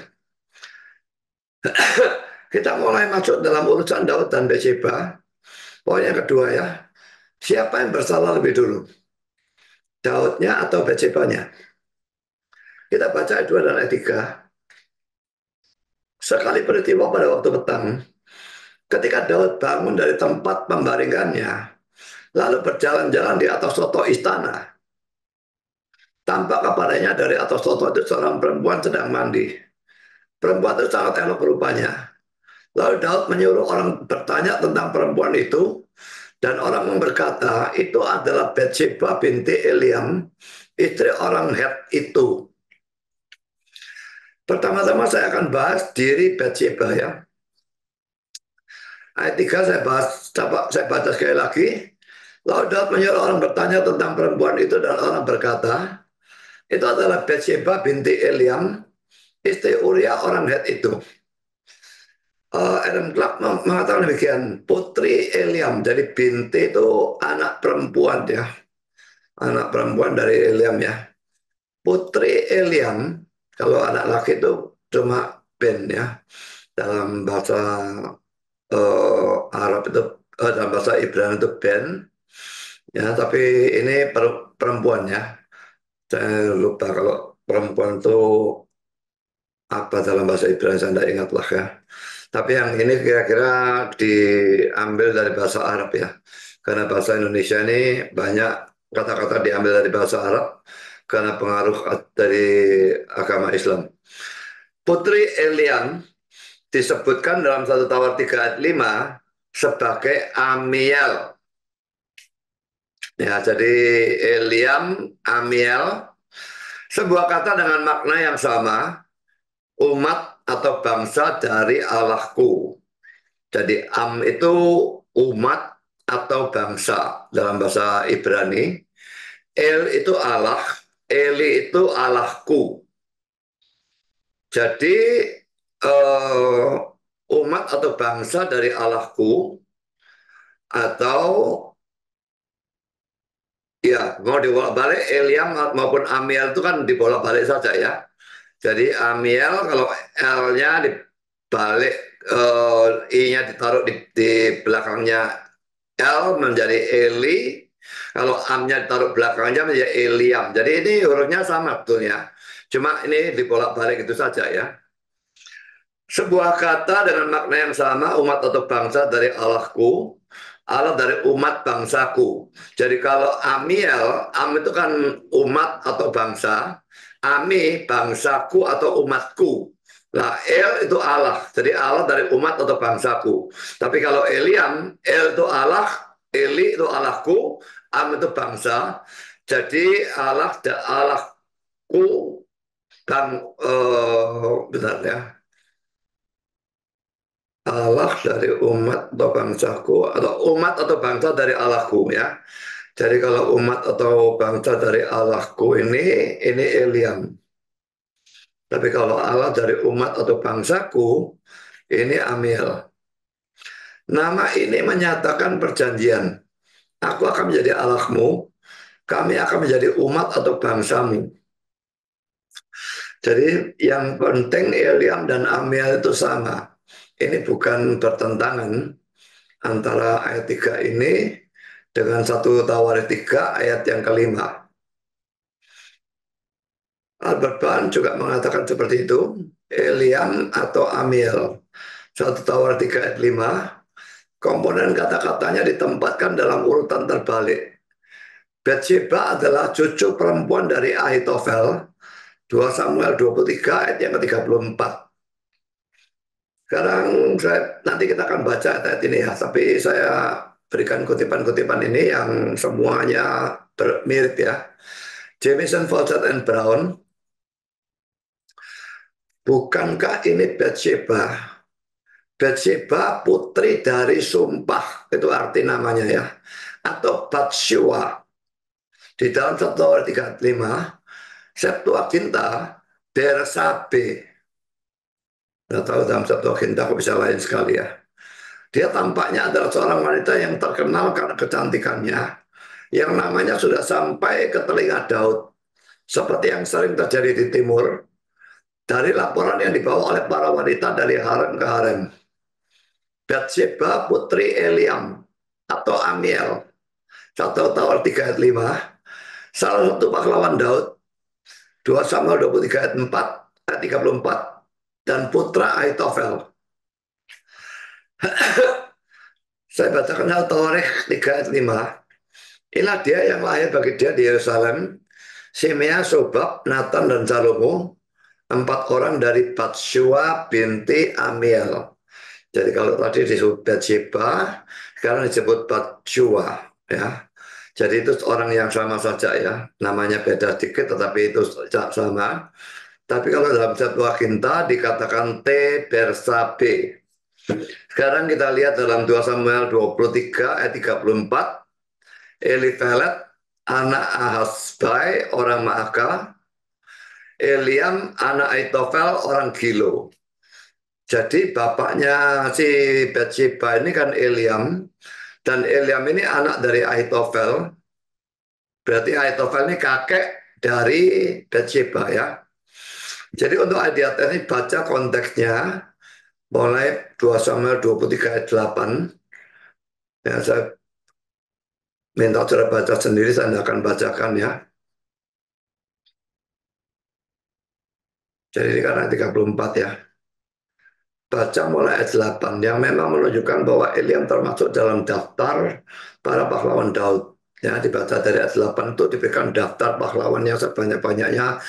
Kita mulai masuk dalam urusan Daud dan Bathsheba. Poin yang kedua ya. Siapa yang bersalah lebih dulu? Daudnya atau Bathshebanya? Kita baca ayat 2 dan ayat 3. Sekali peristiwa pada waktu petang, ketika Daud bangun dari tempat pembaringannya, lalu berjalan-jalan di atas soto istana, tampak kepadanya dari atas soto itu seorang perempuan sedang mandi. Perempuan itu sangat elok rupanya. Lalu Daud menyuruh orang bertanya tentang perempuan itu, dan orang berkata, itu adalah Bathsheba binti Eliam, istri orang Het itu. Pertama-tama saya akan bahas diri Bathsheba ya. Ayat 3 saya baca sekali lagi. Lalu Daud menyuruh orang bertanya tentang perempuan itu, dan orang berkata, itu adalah Bathsheba binti Eliam, istri Uria orang Het itu. Adam Clark mengatakan demikian, putri Eliam, jadi binti itu anak perempuan ya, anak perempuan dari Eliam ya. Putri Eliam, kalau anak laki itu cuma Ben ya, dalam bahasa Arab itu, dalam bahasa Ibrani itu Ben ya, tapi ini perempuan ya. Saya lupa kalau perempuan itu apa dalam bahasa Ibrani, saya tidak ingat lah ya. Tapi yang ini kira-kira diambil dari bahasa Arab ya. Karena bahasa Indonesia ini banyak kata-kata diambil dari bahasa Arab karena pengaruh dari agama Islam. Putri Eliam disebutkan dalam 1 Tawar 3 ayat 5 sebagai Amiel. Ya, jadi Eliam, Amiel, sebuah kata dengan makna yang sama, umat atau bangsa dari Allahku. Jadi Am itu umat atau bangsa dalam bahasa Ibrani. El itu Allah, Eli itu Allahku. Jadi umat atau bangsa dari Allahku, atau ya mau dibolak-balik Eliam maupun Amiel itu kan dibolak-balik saja ya. Jadi Amiel kalau L-nya dibalik, I-nya ditaruh di belakangnya L menjadi Eli, kalau Am-nya ditaruh belakangnya menjadi Eliam. Jadi ini hurufnya sama betulnya. Cuma ini dibolak-balik itu saja ya. Sebuah kata dengan makna yang sama, umat atau bangsa dari Allahku, Allah dari umat bangsaku. Jadi kalau Amiel, Am itu kan umat atau bangsa, Ami bangsaku atau umatku. Nah, El itu Allah, jadi Allah dari umat atau bangsaku. Tapi kalau Eliam, El itu Allah, Eli itu Allahku, Am itu bangsa. Jadi Allahku dan benar ya. Allah dari umat atau bangsaku, atau umat atau bangsa dari Allahku ya. Jadi kalau umat atau bangsa dari Allahku ini Eliam. Tapi kalau Allah dari umat atau bangsaku, ini Amil. Nama ini menyatakan perjanjian. Aku akan menjadi Allahmu, kami akan menjadi umat atau bangsamu. Jadi yang penting Eliam dan Amiel itu sama. Ini bukan bertentangan antara ayat 3 ini dengan 1 Tawarik 3 ayat yang kelima. Albert Bahn juga mengatakan seperti itu. Eliam atau Amiel. 1 Tawarik 3 ayat 5. Komponen kata-katanya ditempatkan dalam urutan terbalik. Bathsheba adalah cucu perempuan dari Ahitofel. 2 Samuel 23 ayat yang ke-34. Sekarang nanti kita akan baca ayat ini ya, tapi saya berikan kutipan-kutipan ini yang semuanya mirip ya. Jamieson, Fausset, and Brown. Bukankah ini Bathsheba? Bathsheba putri dari sumpah, itu arti namanya ya. Atau Batshua. Di dalam 1 Tawarik 3:5, Septuaginta Bersabe. Nggak tahu dalam Septuaginta kok bisa lain sekali ya. Dia tampaknya adalah seorang wanita yang terkenal karena kecantikannya, yang namanya sudah sampai ke telinga Daud, seperti yang sering terjadi di timur, dari laporan yang dibawa oleh para wanita dari harem ke harem. Bathsheba putri Eliam atau Amiel, 1 Tawarik 3 ayat 5, salah satu pahlawan Daud, 2 Samuel 23 ayat 4, ayat 34, dan putra Ahitofel. Saya bacakan 1 Tawarik 3 ayat 5. Inilah dia yang lahir bagi dia di Yerusalem, Simea, Sobab, Nathan, dan Salomo, 4 orang dari Batshua binti Amiel. Jadi kalau tadi disebut Bathsheba, sekarang disebut Batshua ya. Jadi itu orang yang sama saja ya, namanya beda sedikit tetapi itu sama. Tapi kalau dalam Septuaginta dikatakan T Bersabe. Sekarang kita lihat dalam 2 Samuel 23 ayat 34, Elifelet anak Ahasbai orang Maaka, Eliam anak Ahitofel orang Gilo. Jadi bapaknya si Bathsheba ini kan Eliam, dan Eliam ini anak dari Ahitofel. Berarti Ahitofel ini kakek dari Bathsheba ya. Jadi untuk ayat ini baca konteksnya mulai 2 Samuel 23 ayat 8. Ya, saya minta saudara baca sendiri, saya tidak akan bacakan ya. Jadi ini karena 34 ya. Baca mulai ayat 8 yang memang menunjukkan bahwa Eliam termasuk dalam daftar para pahlawan Daud. Ya, dibaca dari ayat 8 itu diberikan daftar pahlawan yang sebanyak-banyaknya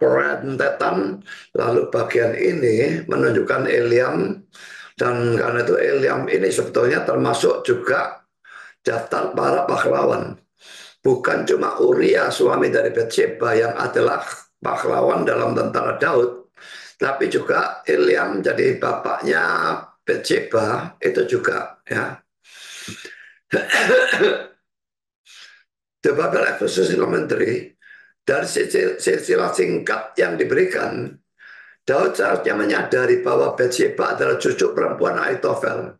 rentetan. Lalu bagian ini menunjukkan Eliam, dan karena itu Eliam ini sebetulnya termasuk juga daftar para pahlawan. Bukan cuma Uria suami dari Bathsheba yang adalah pahlawan dalam tentara Daud, tapi juga Eliam jadi bapaknya Bathsheba itu juga ya. The Bible Exposition Commentary, dari silsilah singkat yang diberikan, Daud seharusnya menyadari bahwa Bathsheba adalah cucu perempuan Ahitofel,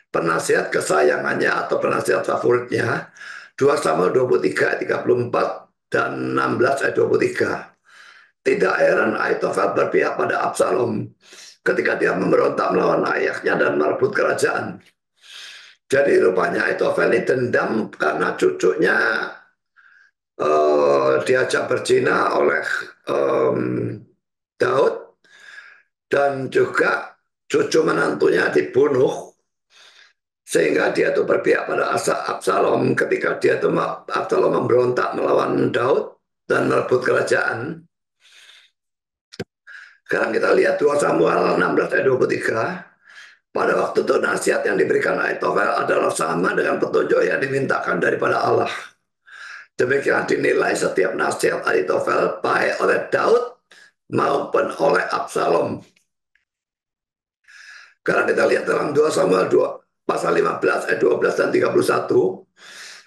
penasihat kesayangannya atau penasihat favoritnya. 2 Samuel 23 ayat 34 dan 16 ayat 23. Tidak heran Ahitofel berpihak pada Absalom ketika dia memberontak melawan ayahnya dan merebut kerajaan. Jadi rupanya Ahitofel ini dendam karena cucunya diajak berzina oleh Daud, dan juga cucu menantunya dibunuh, sehingga dia itu berpihak pada Absalom ketika dia itu Absalom memberontak melawan Daud dan merebut kerajaan. Sekarang kita lihat 2 Samuel 16 ayat 23. Pada waktu itu nasihat yang diberikan Ahitofel adalah sama dengan petunjuk yang dimintakan daripada Allah. Demikian dinilai setiap nasihat Ahitofel baik oleh Daud maupun oleh Absalom. Karena kita lihat dalam 2 Samuel 2, pasal 15 ayat 12 dan 31,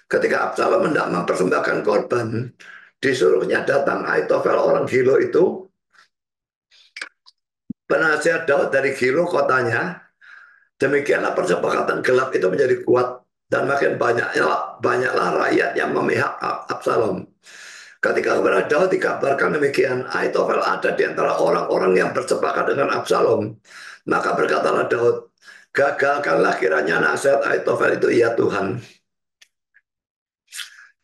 ketika Absalom hendak mempersembahkan korban, disuruhnya datang Ahitofel orang Gilo itu, penasihat Daud dari Gilo kotanya. Demikianlah persepakatan gelap itu menjadi kuat dan makin banyaklah rakyat yang memihak Absalom. Ketika kepada Daud dikabarkan demikian, Ahitofel ada di antara orang-orang yang bersepakat dengan Absalom. Maka berkatalah Daud, gagalkanlah kiranya nasihat Ahitofel itu, ya Tuhan.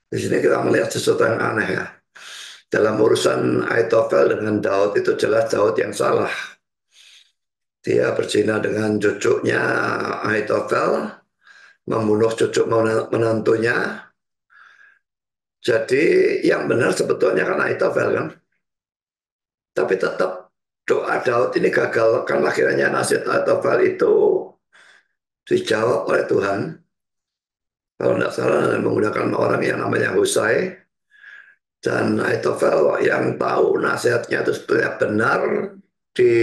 Di sini kita melihat sesuatu yang aneh ya. Dalam urusan Ahitofel dengan Daud itu jelas Daud yang salah. Dia berzina dengan cucunya Ahitofel, membunuh cucu menantunya. Jadi yang benar sebetulnya kan Ahitofel kan. Tapi tetap doa Daud ini gagal. Kan akhirnya nasihat Ahitofel itu dijawab oleh Tuhan. Kalau tidak salah menggunakan orang yang namanya Husai. Dan Ahitofel yang tahu nasihatnya itu sebetulnya benar di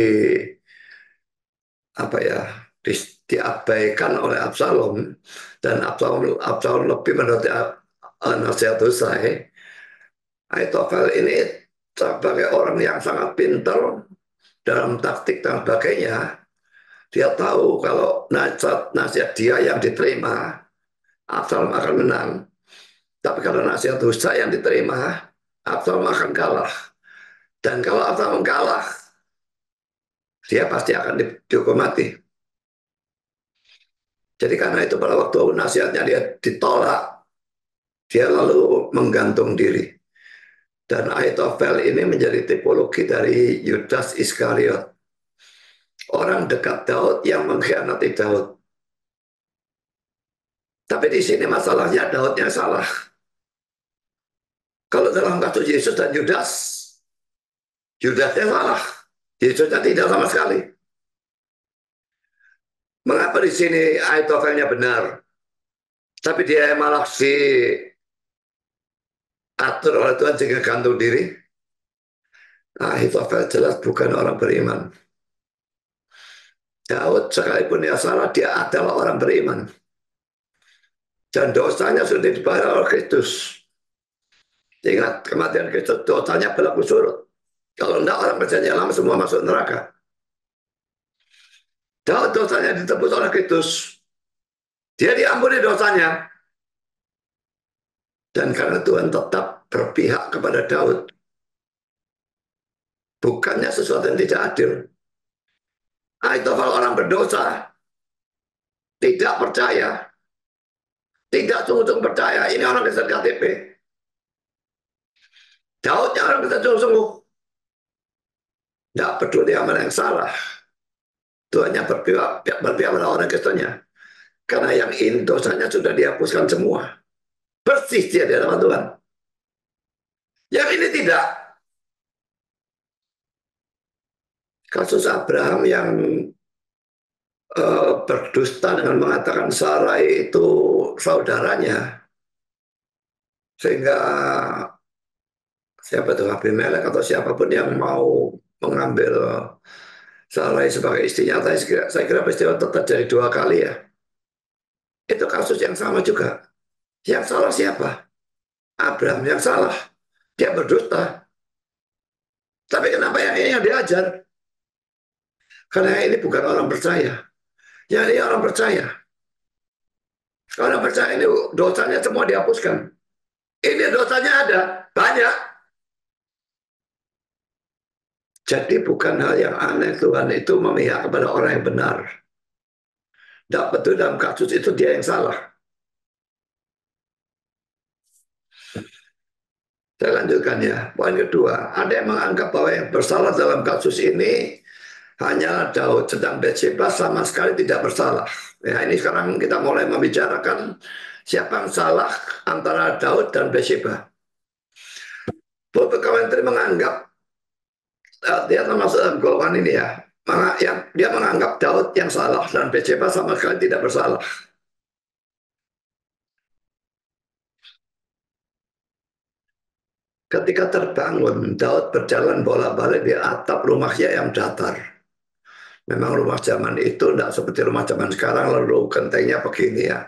apa ya di, diabaikan oleh Absalom, dan Absalom lebih menuruti nasihat Husai. Ahitofel ini sebagai orang yang sangat pintar dalam taktik dan sebagainya, dia tahu kalau nasihat dia yang diterima, Absalom akan menang. Tapi kalau nasihat Husai yang diterima, Absalom akan kalah. Dan kalau Absalom kalah, dia pasti akan dihukum mati. Jadi karena itu pada waktu nasihatnya dia ditolak, dia lalu menggantung diri. Dan Ahitofel ini menjadi tipologi dari Yudas Iskariot, orang dekat Daud yang mengkhianati Daud. Tapi di sini masalahnya Daudnya salah. Kalau dalam kasus Yesus dan Yudas, Yudasnya salah. Yesusnya tidak sama sekali. Mengapa di sini Ahitofelnya benar, tapi dia malah atur oleh Tuhan sehingga gantung diri? Ahitofel jelas bukan orang beriman. Daud sekalipun dia salah, dia adalah orang beriman. Dan dosanya sudah dibayar oleh Kristus. Ingat, kematian Kristus, dosanya berlaku surut. Kalau tidak, orang percaya lama semua masuk neraka. Daud dosanya ditebus oleh Kristus. Dia diampuni dosanya. Dan karena Tuhan tetap berpihak kepada Daud. Bukannya sesuatu yang tidak adil. Ahitofel orang berdosa. Tidak percaya. Tidak sungguh-sungguh percaya. Ini orang Kristen KTP. Daudnya orang Kristen sungguh-sungguh. Tidak peduli mana yang salah. Tuhannya berpihak pada orang Kristennya. Karena yang ini dosanya sudah dihapuskan semua. Bersih dia di hadapan Tuhan. Yang ini tidak. Kasus Abraham yang berdusta dengan mengatakan Sarai itu saudaranya. Sehingga siapa itu Abimelek atau siapapun yang mau mengambil Sarai sebagai istrinya, saya kira peristiwa itu terjadi 2 kali ya. Itu kasus yang sama juga. Yang salah siapa? Abraham yang salah. Dia berdusta. Tapi kenapa yang ini yang diajar? Karena ini bukan orang percaya. Yang ini orang percaya. Orang percaya ini dosanya semua dihapuskan. Ini dosanya ada. Banyak. Jadi bukan hal yang aneh Tuhan itu memihak kepada orang yang benar. Dapat itu dalam kasus itu dia yang salah. Saya lanjutkan ya. Poin kedua, ada yang menganggap bahwa yang bersalah dalam kasus ini hanya Daud, sedang Bathsheba sama sekali tidak bersalah. Ya, ini sekarang kita mulai membicarakan siapa yang salah antara Daud dan Bathsheba. Beberapa komentar menganggap dia termasuk dalam golongan ini ya. Dia menganggap Daud yang salah dan Bathsheba sama sekali tidak bersalah. Ketika terbangun, Daud berjalan bolak-balik di atap rumahnya yang datar. Memang rumah zaman itu tidak seperti rumah zaman sekarang, lalu gentengnya begini ya.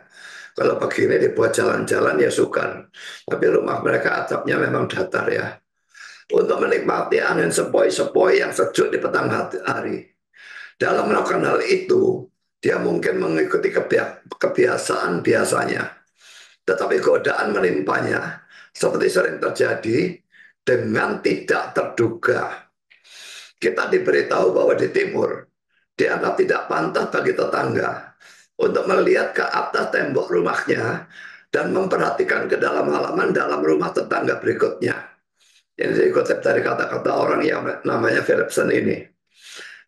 Kalau begini dibuat jalan-jalan ya sukan. Tapi rumah mereka atapnya memang datar ya. Untuk menikmati angin sepoi-sepoi yang sejuk di petang hari. Dalam melakukan hal itu, dia mungkin mengikuti kebiasaan biasanya. Tetapi godaan menimpanya, seperti sering terjadi, dengan tidak terduga. Kita diberitahu bahwa di timur, dianggap tidak pantas bagi tetangga untuk melihat ke atas tembok rumahnya dan memperhatikan ke dalam halaman dalam rumah tetangga berikutnya. Ini dikutip dari kata-kata orang yang namanya Philipson ini.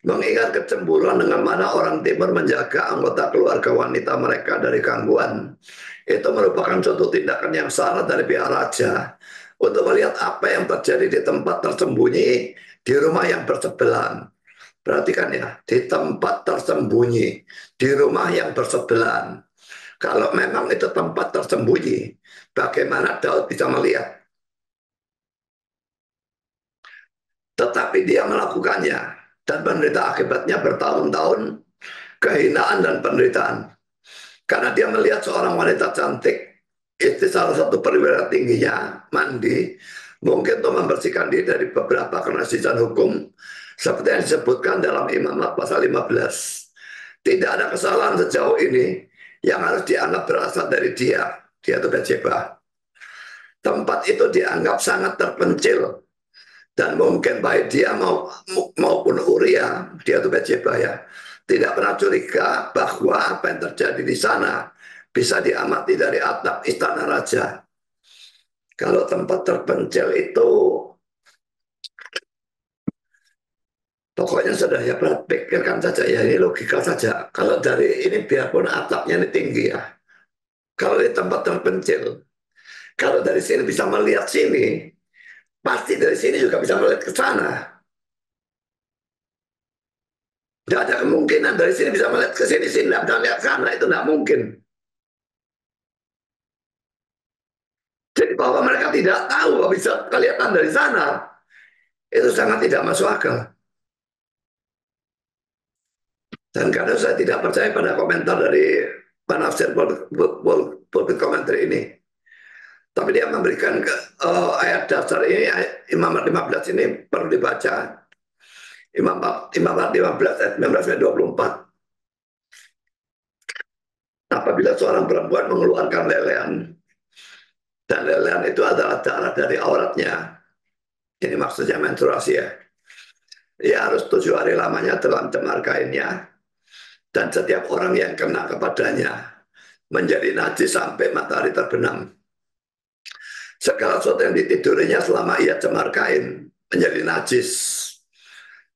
Mengingat kecemburuan dengan mana orang timur menjaga anggota keluarga wanita mereka dari gangguan, itu merupakan suatu tindakan yang salah dari pihak raja untuk melihat apa yang terjadi di tempat tersembunyi di rumah yang bersebelahan. Perhatikan ya, di tempat tersembunyi di rumah yang bersebelahan. Kalau memang itu tempat tersembunyi, bagaimana Daud bisa melihat? Tetapi dia melakukannya dan menderita akibatnya bertahun-tahun kehinaan dan penderitaan. Karena dia melihat seorang wanita cantik, itu salah satu perwira tingginya, mandi, mungkin untuk membersihkan diri dari beberapa kenasisan hukum, seperti yang disebutkan dalam Imamat pasal 15. Tidak ada kesalahan sejauh ini yang harus dianggap berasal dari dia itu Bathsheba. Tempat itu dianggap sangat terpencil, dan mungkin baik dia maupun Uria, dia itu Bathsheba ya, tidak pernah curiga bahwa apa yang terjadi di sana bisa diamati dari atap istana raja. Kalau tempat terpencil itu, pokoknya sudah ya pikirkan saja ya, ini logika saja. Kalau dari ini biarpun atapnya ini tinggi ya, kalau di tempat terpencil, kalau dari sini bisa melihat sini, pasti dari sini juga bisa melihat ke sana. Tidak ada kemungkinan dari sini bisa melihat ke sini, sini tidak bisa melihat ke sana, itu tidak mungkin. Jadi bahwa mereka tidak tahu bahwa bisa kelihatan dari sana, itu sangat tidak masuk akal. Dan karena saya tidak percaya pada komentar dari penafsir pulpit komentar ini. Tapi dia memberikan ayat dasar ini, Imamat 15 ini perlu dibaca. Imamat 15 ayat 19 ayat 24. Apabila seorang perempuan mengeluarkan lelehan, dan lelehan itu adalah darah dari auratnya, ini maksudnya menstruasi ya, ia harus 7 hari lamanya dalam cemar kainnya, dan setiap orang yang kena kepadanya menjadi najis sampai matahari terbenam. Segala sesuatu yang ditidurinya selama ia cemar kain menjadi najis,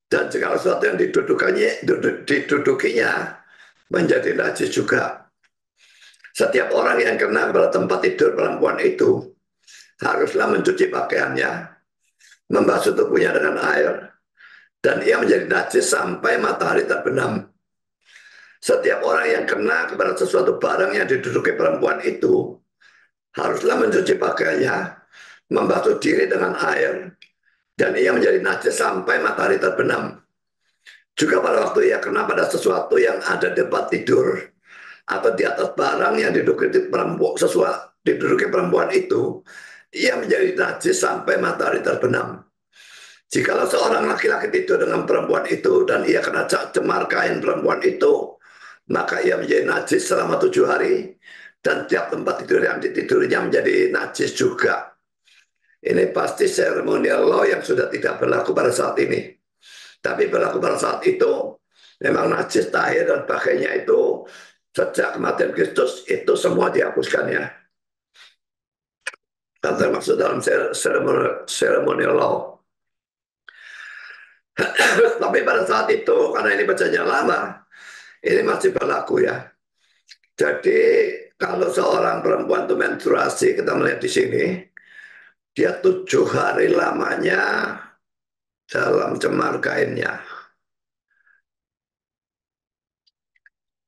dan segala sesuatu yang didudukinya menjadi najis juga. Setiap orang yang kena pada tempat tidur perempuan itu haruslah mencuci pakaiannya, membasuh tubuhnya dengan air, dan ia menjadi najis sampai matahari terbenam. Setiap orang yang kena kepada sesuatu barang yang diduduki perempuan itu haruslah mencuci pakaiannya, membasuh diri dengan air, dan ia menjadi najis sampai matahari terbenam. Juga pada waktu ia kena pada sesuatu yang ada di tempat tidur atau di atas barang yang diduduki perempuan itu, ia menjadi najis sampai matahari terbenam. Jikalau seorang laki-laki tidur dengan perempuan itu dan ia kena cemar kain perempuan itu, maka ia menjadi najis selama 7 hari, dan tiap tempat tidur yang ditidurinya menjadi najis juga. Ini pasti seremonial law yang sudah tidak berlaku pada saat ini. Tapi berlaku pada saat itu, memang najis, tahir, dan sebagainya itu sejak kematian Kristus itu semua dihapuskan ya. Dan termasuk dalam ceremonial law. Tapi pada saat itu, karena ini bacanya lama, ini masih berlaku ya. Jadi kalau seorang perempuan itu menstruasi, kita melihat di sini, dia 7 hari lamanya dalam cemar kainnya.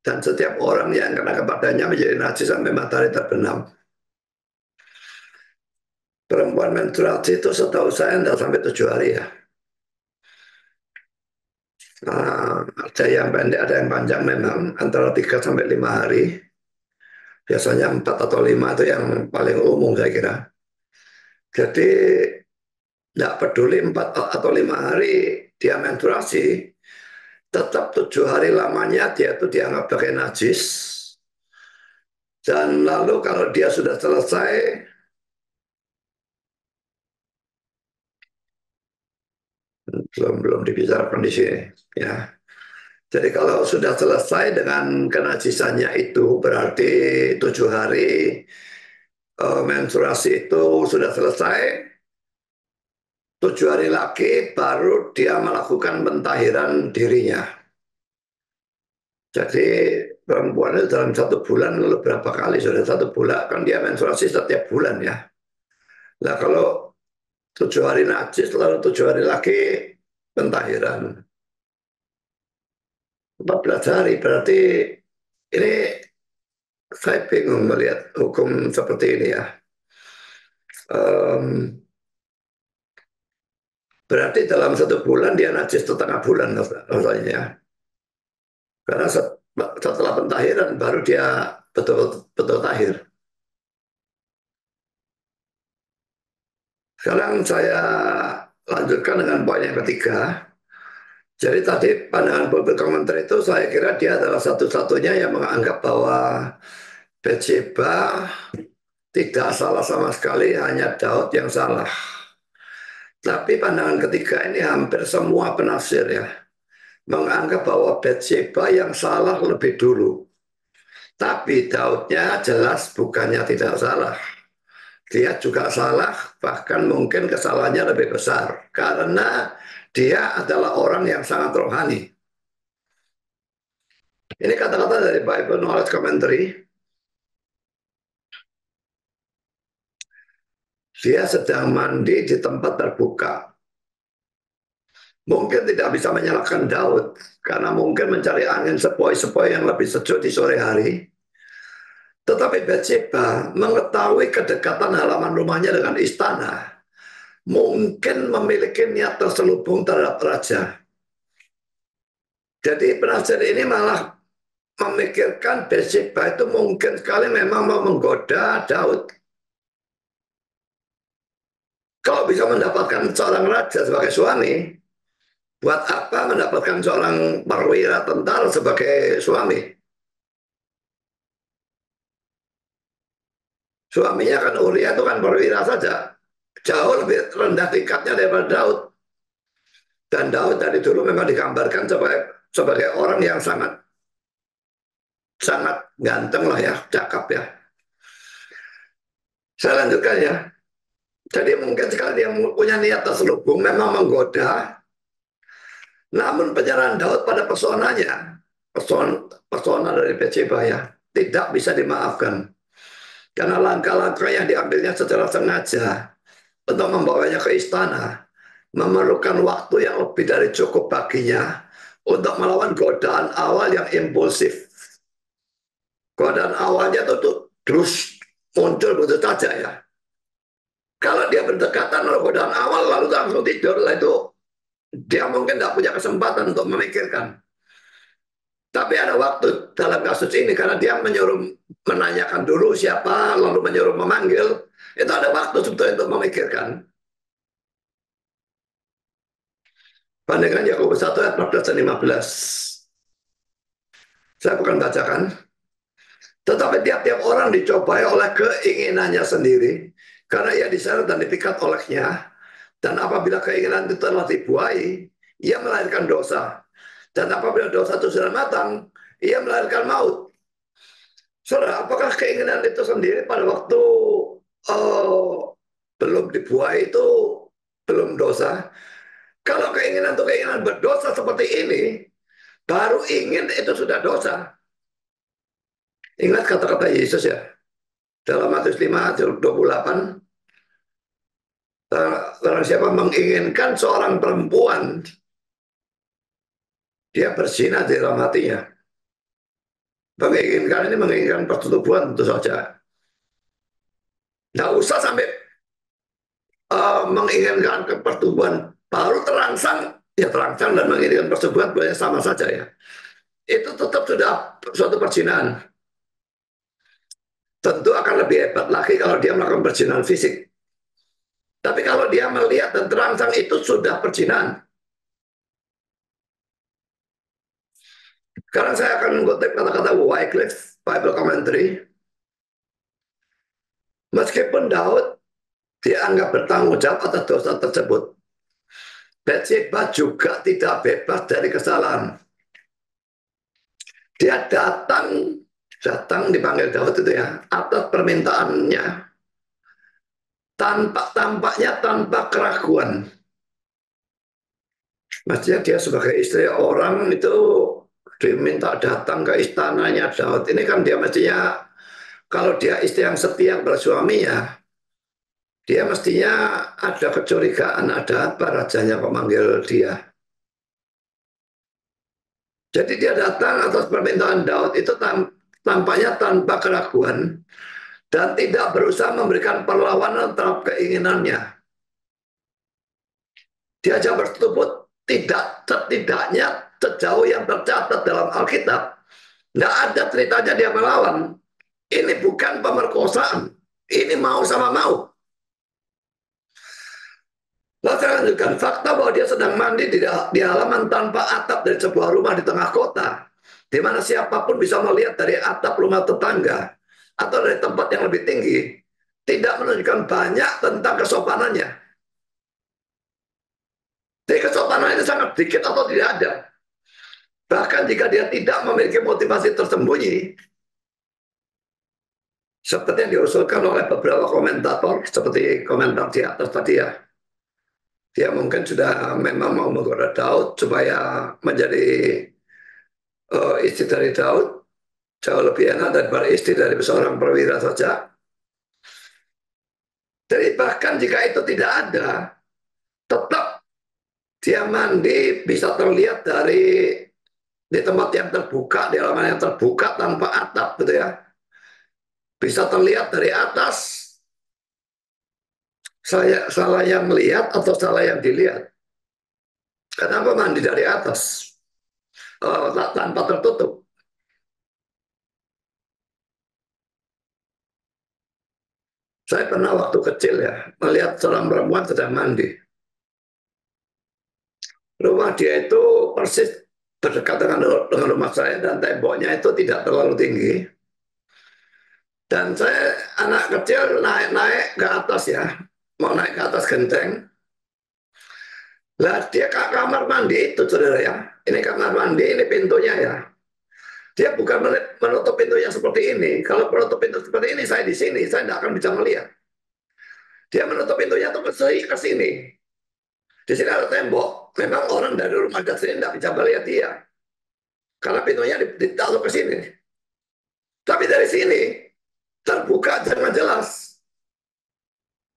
Dan setiap orang yang kena kepadanya menjadi najis sampai matahari terbenam. Perempuan menstruasi itu setahu saya tidak sampai 7 hari ya. Ada yang pendek, ada yang panjang memang antara 3 sampai 5 hari. Biasanya 4 atau 5 itu yang paling umum saya kira. Jadi tidak peduli 4 atau 5 hari dia menstruasi, tetap 7 hari lamanya dia itu dianggap sebagai najis. Dan lalu kalau dia sudah selesai, belum dibicarakan di sini, ya. Jadi kalau sudah selesai dengan kenajisannya itu berarti 7 hari menstruasi itu sudah selesai. 7 hari lagi baru dia melakukan pentahiran dirinya. Jadi perempuan itu dalam 1 bulan lalu berapa kali sudah 1 bulan kan dia menstruasi setiap bulan ya. Nah kalau 7 hari najis lalu 7 hari lagi pentahiran 14 hari berarti ini saya bingung melihat hukum seperti ini ya. Um, Berarti dalam 1 bulan dia najis setengah bulan rasanya ya. Karena setelah pentahiran baru dia betul-betul tahir. Sekarang saya lanjutkan dengan poin yang ketiga. Jadi tadi pandangan publik komentar itu saya kira dia adalah satu-satunya yang menganggap bahwa Bathsheba tidak salah sama sekali, hanya Daud yang salah. Tapi pandangan ketiga ini hampir semua penafsir ya menganggap bahwa Bathsheba yang salah lebih dulu. Tapi Daudnya jelas bukannya tidak salah. Dia juga salah, bahkan mungkin kesalahannya lebih besar. Karena dia adalah orang yang sangat rohani. Ini kata-kata dari Bible Knowledge Commentary. Dia sedang mandi di tempat terbuka. Mungkin tidak bisa menyalahkan Daud, karena mungkin mencari angin sepoi-sepoi yang lebih sejuk di sore hari. Tetapi Bathsheba mengetahui kedekatan halaman rumahnya dengan istana, mungkin memiliki niat terselubung terhadap raja. Jadi penafsir ini malah memikirkan Bathsheba itu mungkin sekali memang mau menggoda Daud. Kalau bisa mendapatkan seorang raja sebagai suami, buat apa mendapatkan seorang perwira tentara sebagai suami? Suaminya kan Uria itu kan perwira saja. Jauh lebih rendah tingkatnya daripada Daud. Dan Daud dari dulu memang digambarkan sebagai orang yang sangat sangat ganteng lah ya, cakap ya. Saya lanjutkan ya. Jadi mungkin sekali dia punya niat terselubung, memang menggoda. Namun penyerahan Daud pada pesonanya, pesona dari Bathsheba ya, tidak bisa dimaafkan. Karena langkah-langkah yang diambilnya secara sengaja untuk membawanya ke istana memerlukan waktu yang lebih dari cukup baginya untuk melawan godaan awal yang impulsif. Godaan awalnya itu terus muncul begitu saja ya. Kalau dia berdekatan dengan godaan awal lalu langsung tidur, lah itu dia mungkin tidak punya kesempatan untuk memikirkan. Tapi ada waktu dalam kasus ini karena dia menyuruh menanyakan dulu siapa, lalu menyuruh memanggil, itu ada waktu sebetulnya untuk memikirkan. Bandingkan Yakobus 1 ayat 14 dan 15. Saya bukan bacakan. Tetapi tiap-tiap orang dicobai oleh keinginannya sendiri, karena ia diseret dan dipikat olehnya. Dan apabila keinginan itu telah dibuai, ia melahirkan dosa. Dan apabila dosa itu sudah matang, ia melahirkan maut. Saudara, apakah keinginan itu sendiri pada waktu belum dibuai itu belum dosa? Kalau keinginan itu keinginan berdosa seperti ini, baru ingin itu sudah dosa. Ingat kata-kata Yesus ya, dalam Matius 5 ayat 28, barang siapa menginginkan seorang perempuan, dia berzina di dalam hatinya. Menginginkan ini menginginkan persetubuhan tentu saja. Nggak usah sampai menginginkan pertumbuhan baru terangsang ya terancam dan menginginkan persetubuhan boleh sama saja ya. Itu tetap sudah suatu perzinahan. Tentu akan lebih hebat lagi kalau dia melakukan perzinahan fisik. Tapi kalau dia melihat dan terangsang itu sudah perzinahan. Sekarang saya akan mengutip kata-kata Wycliffe Bible Commentary. Meskipun Daud dianggap bertanggung jawab atas dosa tersebut, Bathsheba juga tidak bebas dari kesalahan. Dia datang dipanggil Daud itu ya, atas permintaannya, tampaknya tanpa keraguan. Maksudnya dia sebagai istri orang itu diminta datang ke istananya Daud. Ini kan dia mestinya, kalau dia istri yang setia bersuami ya, dia mestinya ada kecurigaan, ada apa rajanya memanggil dia. Jadi dia datang atas permintaan Daud itu tampaknya tanpa keraguan dan tidak berusaha memberikan perlawanan terhadap keinginannya. Diajak bertubuh tidak setidaknya sejauh yang tercatat dalam Alkitab. Nggak ada ceritanya dia melawan. Ini bukan pemerkosaan. Ini mau sama mau. Lalu saya lanjutkan, fakta bahwa dia sedang mandi di halaman tanpa atap dari sebuah rumah di tengah kota, di mana siapapun bisa melihat dari atap rumah tetangga atau dari tempat yang lebih tinggi, tidak menunjukkan banyak tentang kesopanannya. Jadi kesopanan itu sangat sedikit atau tidak ada. Bahkan jika dia tidak memiliki motivasi tersembunyi, seperti yang diusulkan oleh beberapa komentator, seperti komentar di atas tadi ya, dia mungkin sudah memang mau menggoda Daud supaya menjadi istri dari Daud, jauh lebih enak daripada istri dari seorang perwira saja. Jadi bahkan jika itu tidak ada, tetap dia mandi bisa terlihat dari di tempat yang terbuka, di halaman yang terbuka tanpa atap gitu ya. Bisa terlihat dari atas, saya salah yang melihat atau salah yang dilihat. Kenapa mandi dari atas? Tanpa tertutup. Saya pernah waktu kecil ya, melihat seorang perempuan sedang mandi. Rumah dia itu persis berdekatan dengan rumah saya dan temboknya itu tidak terlalu tinggi. Dan saya anak kecil naik-naik ke atas ya, mau naik ke atas genteng. Lah dia ke kamar mandi itu saudara ya, ini kamar mandi, ini pintunya ya. Dia bukan menutup pintunya seperti ini. Kalau menutup pintu seperti ini, saya di sini, saya tidak akan bisa melihat. Dia menutup pintunya tuh ke sini. Di sini ada tembok. Memang orang dari rumah ke sini tidak bisa melihat dia. Karena pintunya ditaruh ke sini. Tapi dari sini, terbuka dengan jelas.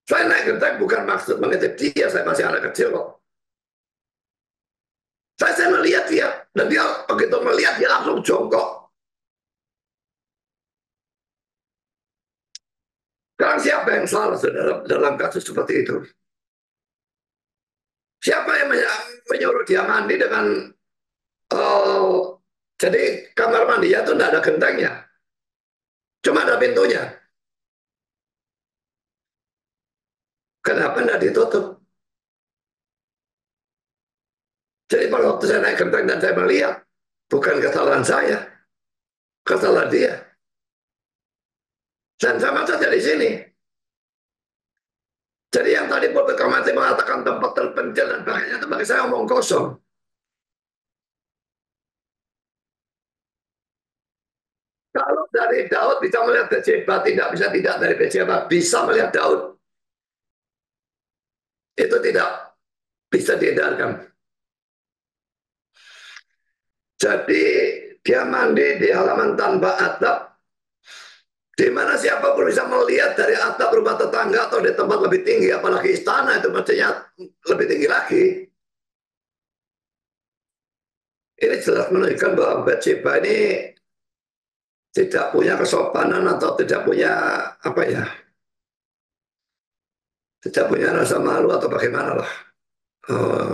Saya naik genteng bukan maksud mengintip dia, saya masih anak kecil kok. Saya melihat dia, dan dia begitu melihat dia langsung jongkok. Sekarang siapa yang salah dalam kasus seperti itu? Siapa yang menyuruh dia mandi dengan jadi kamar mandinya itu tidak ada gentengnya, cuma ada pintunya. Kenapa tidak ditutup? Jadi pada waktu saya naik genteng dan saya melihat, bukan kesalahan saya, kesalahan dia. Dan sama saja di sini. Jadi yang tadi Bob Kamati mengatakan tempat terpencil dan sebagainya itu bagi saya omong kosong. Kalau dari Daud bisa melihat Bathsheba, tidak bisa tidak dari Bathsheba bisa melihat Daud. Itu tidak bisa dihindarkan. Jadi dia mandi di halaman tanpa atap, di mana siapapun bisa melihat dari atap rumah tetangga atau di tempat lebih tinggi, apalagi istana itu mestinya lebih tinggi lagi. Ini jelas menunjukkan bahwa Bathsheba ini tidak punya kesopanan atau tidak punya apa ya, tidak punya rasa malu atau bagaimana lah.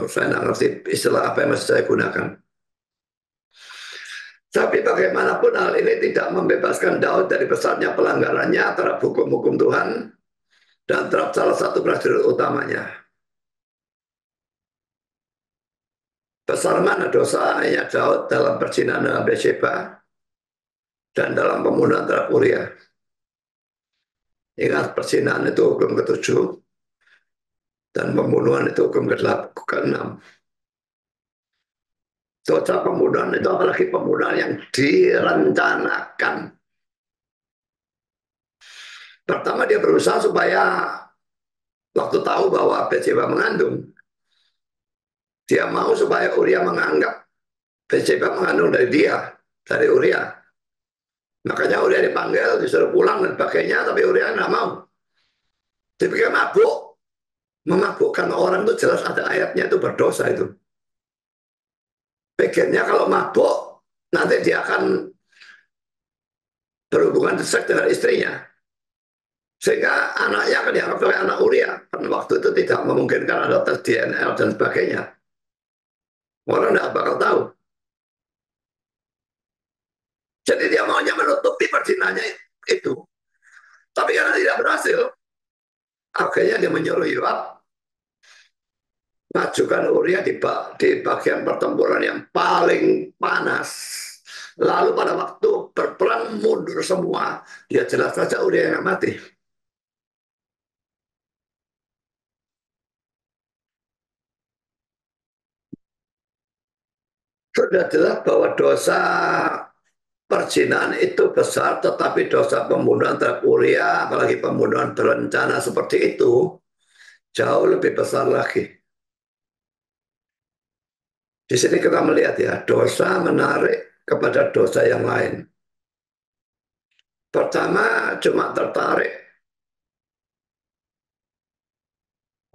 Saya nggak ngerti istilah apa yang masih saya gunakan. Tapi bagaimanapun hal ini tidak membebaskan Daud dari besarnya pelanggarannya terhadap hukum-hukum Tuhan dan terhadap salah satu prajurit utamanya. Besar mana dosanya Daud dalam perzinahan dengan Bathsheba dan dalam pembunuhan terhadap Uria. Ingat, perzinahan itu hukum ketujuh dan pembunuhan itu hukum ke-6. Dosa pembunuhan itu apalagi pembunuhan yang direncanakan. Pertama dia berusaha supaya waktu tahu bahwa Bathsheba mengandung, dia mau supaya Uria menganggap Bathsheba mengandung dari dia, dari Uria. Makanya Uria dipanggil, disuruh pulang dan sebagainya, tapi Uria nggak mau. Dia pikir mabuk, memabukkan orang itu jelas ada ayatnya itu berdosa itu. Pikirnya kalau mabuk, nanti dia akan berhubungan seks dengan istrinya. Sehingga anaknya akan dianggap sebagai anak Uria. Karena waktu itu tidak memungkinkan ada tes DNA dan sebagainya. Orang tidak bakal tahu. Jadi dia maunya menutupi perzinanya itu. Tapi karena tidak berhasil, akhirnya dia menyuruh Yoab majukan Uria di bagian pertempuran yang paling panas. Lalu pada waktu berperang mundur semua, dia jelas saja Uria yang mati. Sudah jelas bahwa dosa perzinahan itu besar, tetapi dosa pembunuhan terhadap Uria, apalagi pembunuhan berencana seperti itu, jauh lebih besar lagi. Di sini kita melihat ya, dosa menarik kepada dosa yang lain. Pertama, cuma tertarik,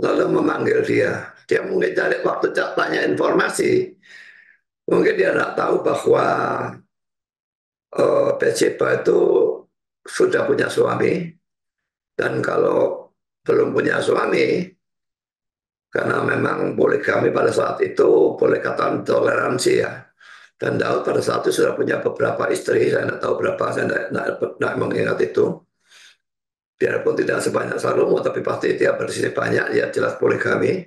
lalu memanggil dia. Dia mungkin cari waktu tanya informasi. Mungkin dia tidak tahu bahwa Bathsheba itu sudah punya suami, dan kalau belum punya suami, karena memang poligami pada saat itu boleh katakan toleransi ya. Dan Daud pada saat itu sudah punya beberapa istri, saya tidak tahu berapa, saya tidak mengingat itu. Biarpun tidak sebanyak Salomo, tapi pasti dia bersih banyak, ya jelas poligami.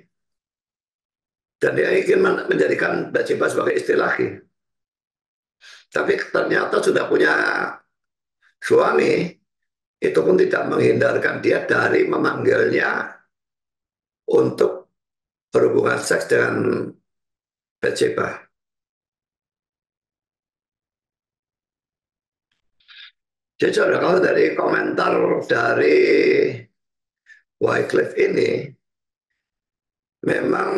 Dan dia ingin menjadikan Bathsheba sebagai istri lagi. Tapi ternyata sudah punya suami, itu pun tidak menghindarkan dia dari memanggilnya untuk berhubungan seks dengan Bathsheba. Jadi kalau dari komentar dari Wycliffe ini, memang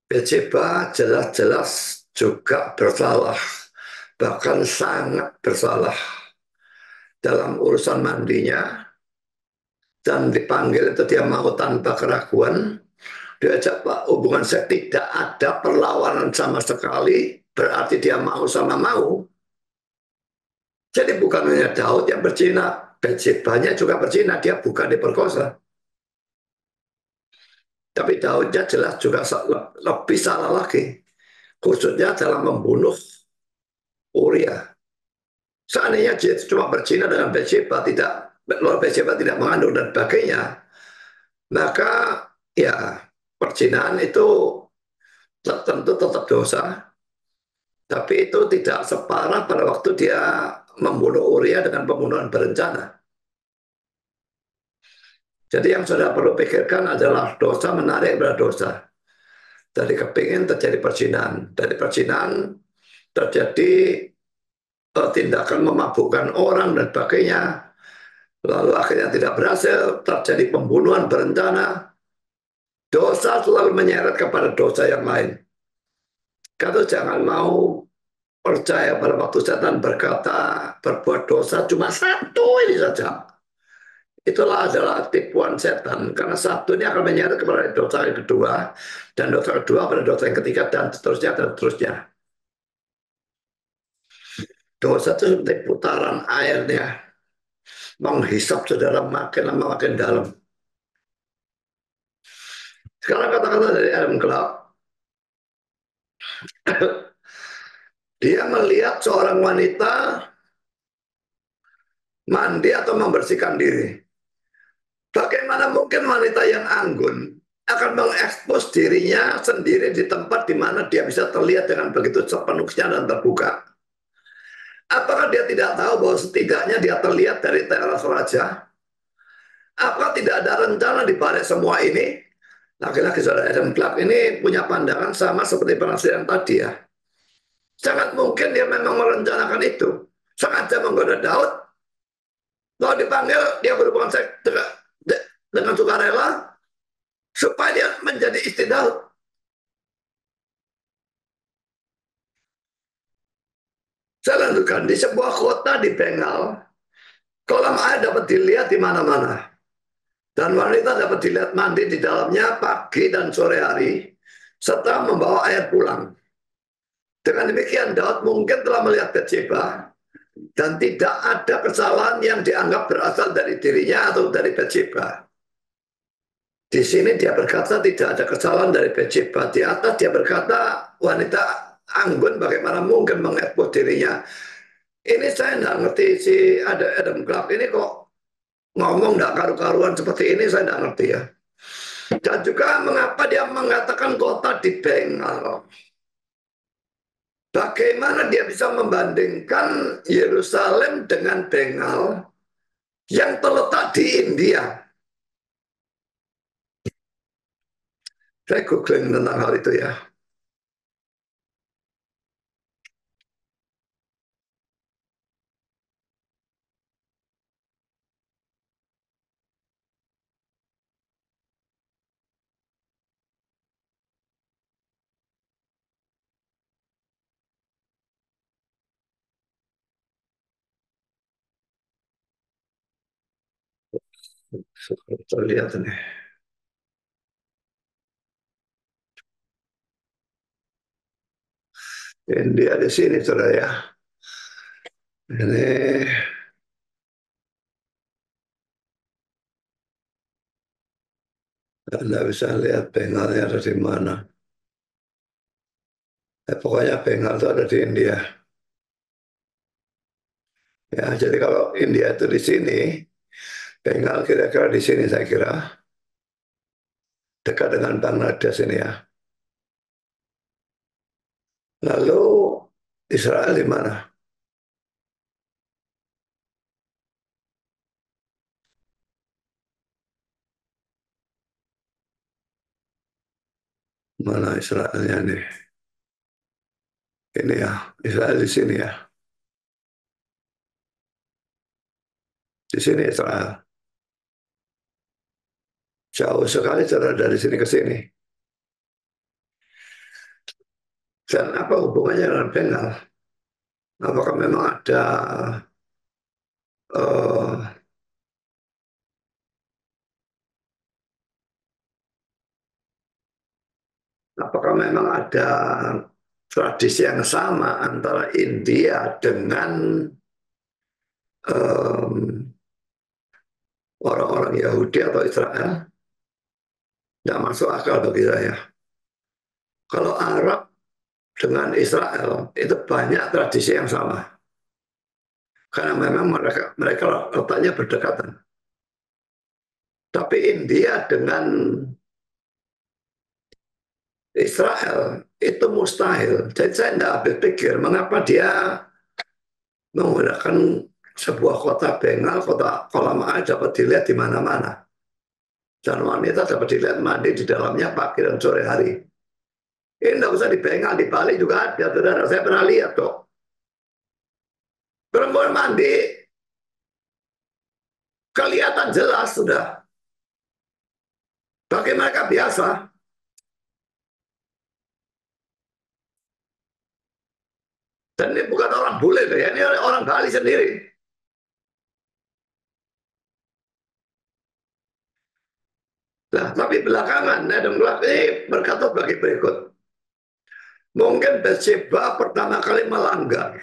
Bathsheba jelas-jelas juga bersalah, bahkan sangat bersalah dalam urusan mandinya, dan dipanggil itu dia mau tanpa keraguan, diajak Pak hubungan seks tidak ada perlawanan sama sekali, berarti dia mau sama mau. Jadi bukan hanya Daud yang berzina, Bathsheba-nya juga berzina, dia bukan diperkosa. Tapi Daudnya jelas juga lebih salah lagi, khususnya dalam membunuh Uria. Seandainya dia cuma berzina dengan Bathsheba, Bathsheba tidak mengandung dan sebagainya, maka ya perzinahan itu tentu tetap dosa, tapi itu tidak separah pada waktu dia membunuh Uria dengan pembunuhan berencana. Jadi yang sudah perlu pikirkan adalah dosa menarik pada dosa. Dari kepingin terjadi perzinahan, dari perzinahan terjadi tindakan memabukkan orang dan sebagainya, lalu akhirnya tidak berhasil, terjadi pembunuhan berencana. Dosa selalu menyeret kepada dosa yang lain. Kata jangan mau percaya pada waktu setan berkata berbuat dosa cuma satu ini saja. Itulah adalah tipuan setan, karena satu ini akan menyeret kepada dosa yang kedua, dan dosa kedua pada dosa yang ketiga, dan seterusnya dan seterusnya. Dosa itu seperti putaran airnya, menghisap saudara makin lama makin dalam. Sekarang kata-kata dari Adam Clark, dia melihat seorang wanita mandi atau membersihkan diri. Bagaimana mungkin wanita yang anggun akan mengekspos dirinya sendiri di tempat di mana dia bisa terlihat dengan begitu sepenuhnya dan terbuka? Apakah dia tidak tahu bahwa setidaknya dia terlihat dari teras raja? Apakah tidak ada rencana di balik semua ini? Laki-laki saudara Adam Clark ini punya pandangan sama seperti penafsiran tadi ya. Sangat mungkin dia memang merencanakan itu. Sengaja menggoda Daud. Kalau dipanggil, dia berhubungan seks dengan sukarela supaya dia menjadi istri Daud. Saya lanjutkan, di sebuah kota di Bengal, kolam air dapat dilihat di mana-mana. Dan wanita dapat dilihat mandi di dalamnya pagi dan sore hari, serta membawa air pulang. Dengan demikian, Daud mungkin telah melihat Bathsheba, dan tidak ada kesalahan yang dianggap berasal dari dirinya atau dari Bathsheba. Di sini dia berkata tidak ada kesalahan dari Bathsheba. Di atas dia berkata wanita anggun bagaimana mungkin mengekspos dirinya. Ini saya nggak ngerti si ada Adam Clark ini kok ngomong nggak karu-karuan seperti ini, saya nggak ngerti ya. Dan juga mengapa dia mengatakan kota di Bengal. Bagaimana dia bisa membandingkan Yerusalem dengan Bengal yang terletak di India? Saya googling tentang hal itu ya. Terlihat nih. India di sini saudara ya. Ini Anda bisa lihat Bengalnya ada di mana. Pokoknya Bengal itu ada di India. Ya, jadi kalau India itu di sini, Bengal kira-kira di sini saya kira dekat dengan Bangladesh ini ya. Lalu Israel di mana? Mana Israelnya nih? Ini ya, Israel di sini ya. Di sini Israel. Jauh sekali cara dari sini ke sini. Dan apa hubungannya dengan Bengal? Apakah memang ada uh, apakah memang ada tradisi yang sama antara India dengan um, orang-orang Yahudi atau Israel? Tidak masuk akal bagi saya. Kalau Arab dengan Israel itu banyak tradisi yang sama. Karena memang mereka letaknya berdekatan. Tapi India dengan Israel itu mustahil. Jadi saya tidak habis pikir mengapa dia menggunakan sebuah kota Bengal, kota kolam air dapat dilihat di mana-mana. Dan wanita dapat dilihat mandi di dalamnya pagi dan sore hari. Ini tidak usah di Bengal, di Bali juga ada, saudara. Saya pernah lihat kok. Perempuan mandi, kelihatan jelas sudah. Bagi mereka biasa. Dan ini bukan orang bule, ya. Ini orang Bali sendiri. Nah, tapi belakangan Adam Clark ini berkata bagi berikut. Mungkin Bathsheba pertama kali melanggar.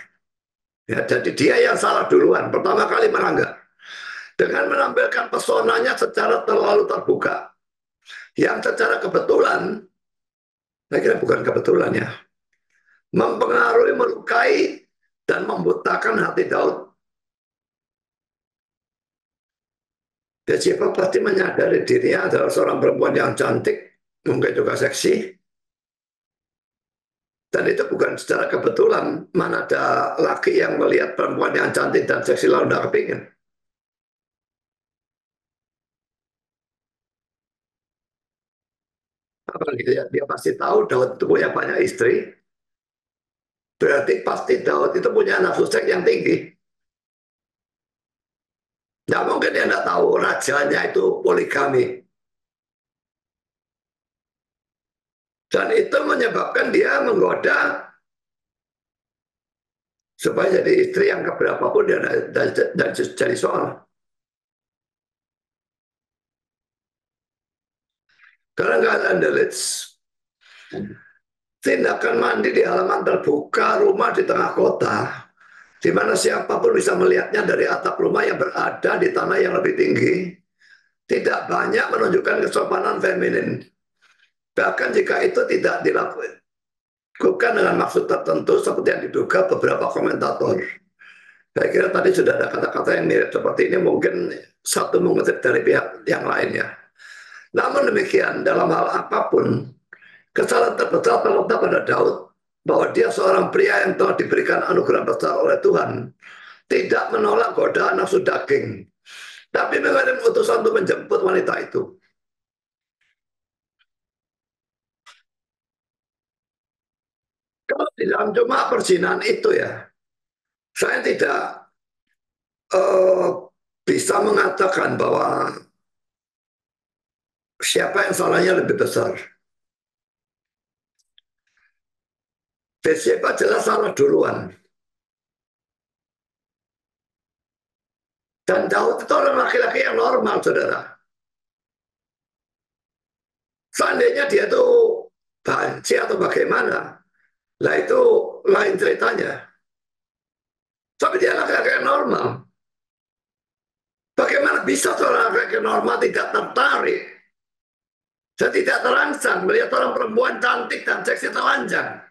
Ya, jadi dia yang salah duluan, pertama kali melanggar. Dengan menampilkan pesonanya secara terlalu terbuka. yang secara kebetulan, saya kira bukan kebetulan ya, mempengaruhi, melukai, dan membutakan hati Daud. Bathsheba pasti menyadari dirinya adalah seorang perempuan yang cantik, mungkin juga seksi, dan itu bukan secara kebetulan. Mana ada laki yang melihat perempuan yang cantik dan seksi lalu tidak kepingin. Apalagi dia pasti tahu Daud itu punya banyak istri, berarti pasti Daud itu punya nafsu seks yang tinggi. Nggak mungkin dia nggak tahu rajanya itu poligami. Dan itu menyebabkan dia menggoda supaya jadi istri yang keberapa pun dia dan jadi soal. Karena nggak ada tindakan mandi di halaman terbuka rumah di tengah kota, di mana siapapun bisa melihatnya dari atap rumah yang berada di tanah yang lebih tinggi, tidak banyak menunjukkan kesopanan feminin. Bahkan jika itu tidak dilakukan dengan maksud tertentu seperti yang diduga beberapa komentator. Saya kira tadi sudah ada kata-kata yang mirip seperti ini, mungkin satu mengutip dari pihak yang lainnya. Namun demikian, dalam hal apapun, kesalahan terbesar terletak pada Daud, bahwa dia seorang pria yang telah diberikan anugerah besar oleh Tuhan, tidak menolak godaan nafsu daging, tapi mengirim utusan untuk menjemput wanita itu. Kalau di dalam cuma perzinahan itu ya, saya tidak uh, bisa mengatakan bahwa siapa yang salahnya lebih besar. Bathsheba jelas salah duluan. Dan Daud itu orang laki-laki yang normal, saudara. Seandainya dia itu banci atau bagaimana, lah itu lain ceritanya. Tapi dia laki-laki yang normal. Bagaimana bisa seorang laki-laki normal tidak tertarik dan tidak terangsang melihat orang perempuan cantik dan seksi telanjang?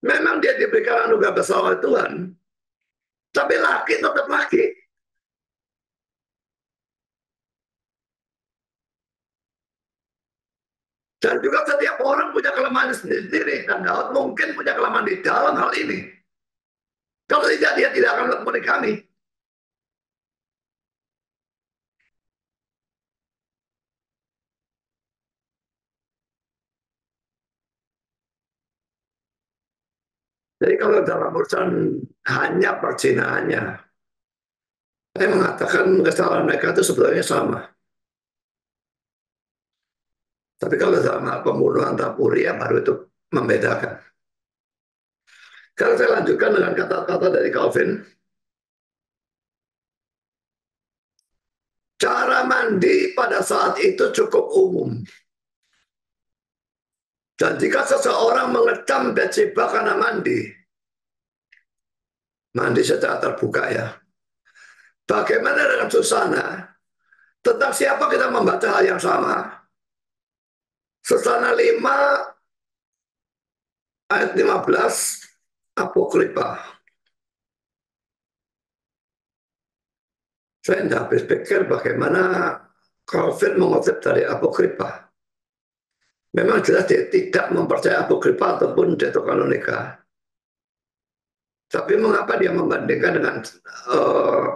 Memang dia diberikan anugerah besar oleh Tuhan, tapi laki tetap laki. Dan juga setiap orang punya kelemahan sendiri, dan Daud mungkin punya kelemahan di dalam hal ini. Kalau tidak, dia tidak akan melakukan kami. Jadi kalau dalam urusan hanya perzinahannya, saya mengatakan kesalahan mereka itu sebetulnya sama. Tapi kalau dalam hal pembunuhan Tapuri, ya baru itu membedakan. Sekarang saya lanjutkan dengan kata-kata dari Calvin. Cara mandi pada saat itu cukup umum. Dan jika seseorang mengecam Bathsheba karena mandi secara terbuka ya. Bagaimana dengan Susana? Tentang siapa kita membaca hal yang sama? Susana 5 ayat 15 Apokripa. Saya tidak habis pikir bagaimana Calvin mengutip dari Apokripa. Memang jelas dia tidak mempercayai Apokripa ataupun Deuterokanonika. Tapi mengapa dia membandingkan dengan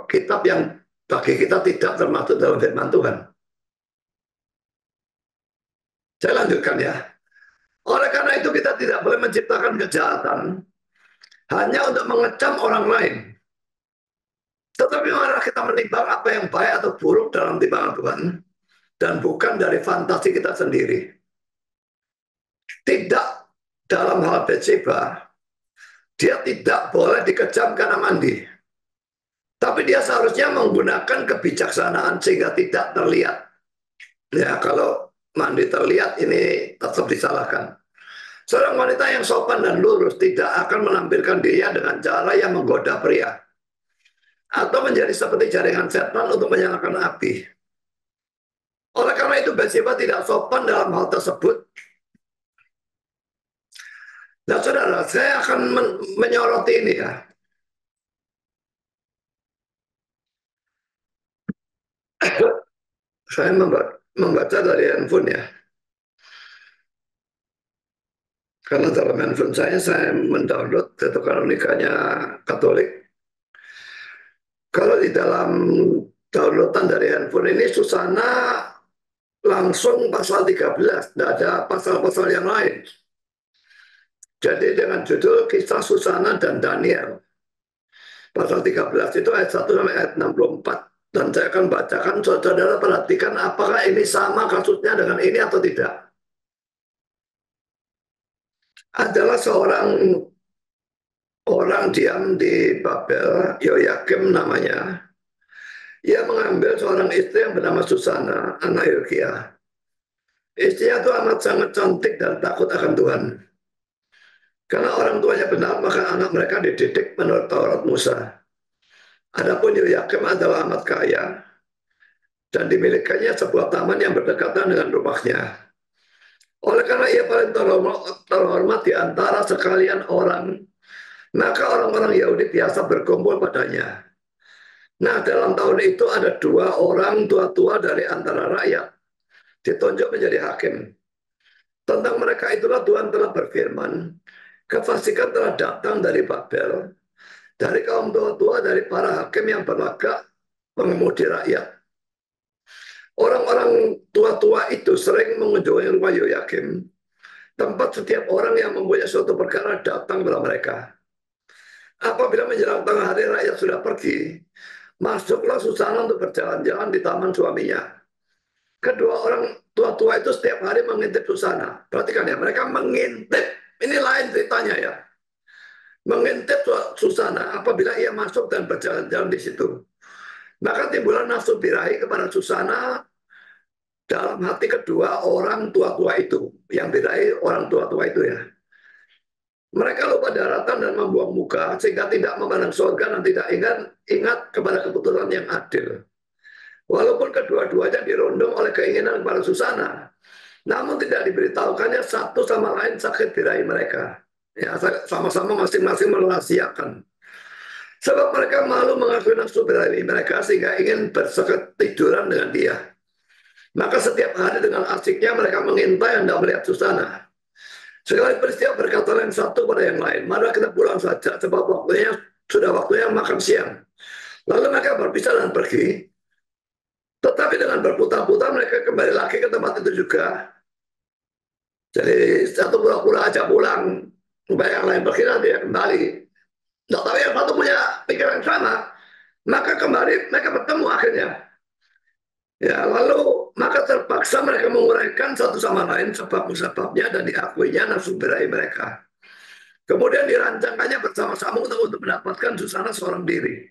kitab yang bagi kita tidak termasuk dalam firman Tuhan? Saya lanjutkan ya. Oleh karena itu kita tidak boleh menciptakan kejahatan hanya untuk mengecam orang lain. Tetapi marilah kita menimbang apa yang baik atau buruk dalam timbangan Tuhan dan bukan dari fantasi kita sendiri. Tidak dalam hal Bathsheba, dia tidak boleh dikecam karena mandi. Tapi dia seharusnya menggunakan kebijaksanaan sehingga tidak terlihat. Ya, kalau mandi terlihat ini tetap disalahkan. Seorang wanita yang sopan dan lurus tidak akan menampilkan dirinya dengan cara yang menggoda pria. atau menjadi seperti jaringan setan untuk menyalakan api. Oleh karena itu Bathsheba tidak sopan dalam hal tersebut. Nah saudara, saya akan menyoroti ini ya. Saya membaca dari handphone ya. Karena dalam handphone saya mendownload itu kanonikanya Katolik. Kalau di dalam downloadan dari handphone ini Susana langsung pasal 13, tidak ada pasal-pasal yang lain. Jadi dengan judul Kisah Susana dan Daniel. Pasal 13 itu ayat 1 sampai ayat 64. Dan saya akan bacakan, saudara perhatikan apakah ini sama kasusnya dengan ini atau tidak. Adalah seorang orang diam di Babel, Yoyakim namanya. Ia mengambil seorang istri yang bernama Susana, anak Hilkiah. Istrinya itu amat sangat cantik dan takut akan Tuhan. Karena orang tuanya benar, maka anak mereka dididik menurut Taurat Musa. Adapun Yoyakim adalah amat kaya dan dimilikannya sebuah taman yang berdekatan dengan rumahnya. Oleh karena ia paling terhormat di antara sekalian orang, maka orang-orang Yahudi biasa berkumpul padanya. Nah, dalam tahun itu ada dua orang tua-tua dari antara rakyat ditunjuk menjadi hakim. Tentang mereka itulah Tuhan telah berfirman, kefasikan telah datang dari Babel, dari kaum tua-tua, dari para hakim yang berlagak mengemudi rakyat. Orang-orang tua-tua itu sering mengunjungi rumah Yoyakim, tempat setiap orang yang mempunyai suatu perkara datang kepada mereka. Apabila menjelang tengah hari rakyat sudah pergi, masuklah Susana untuk berjalan-jalan di taman suaminya. Kedua orang tua-tua itu setiap hari mengintip Susana. Perhatikan ya, mereka mengintip. Ini lain ceritanya ya. Mengintip Susana apabila ia masuk dan berjalan-jalan di situ. Maka timbullah nafsu birahi kepada Susana dalam hati kedua orang tua-tua itu. Yang birahi orang tua-tua itu ya. Mereka lupa daratan dan membuang muka sehingga tidak memandang surga dan tidak ingat kepada keputusan yang adil. Walaupun kedua-duanya dirundung oleh keinginan kepada Susana, namun tidak diberitahukannya satu sama lain sakit birahi mereka. Ya, sama-sama masing-masing merahasiakan. Sebab mereka malu mengakui nafsu birahi mereka sehingga ingin bersetiduran dengan dia. Maka setiap hari dengan asiknya mereka mengintai hendak melihat Susana. Sekali peristiwa berkata yang satu pada yang lain, mari kita pulang saja sebab sudah waktunya makan siang. Lalu mereka berpisah dan pergi. Tetapi dengan berputar-putar mereka kembali lagi ke tempat itu juga. Jadi satu pura-pura aja pulang, supaya yang lain pergi nanti ya kembali. Tidak tahu yang satu punya pikiran yang sama, maka kembali mereka bertemu akhirnya. Ya, lalu maka terpaksa mereka menguraikan satu sama lain sebab-sebabnya dan diakuinya nafsu birahi mereka. Kemudian dirancangkannya bersama-sama untuk mendapatkan Susana seorang diri.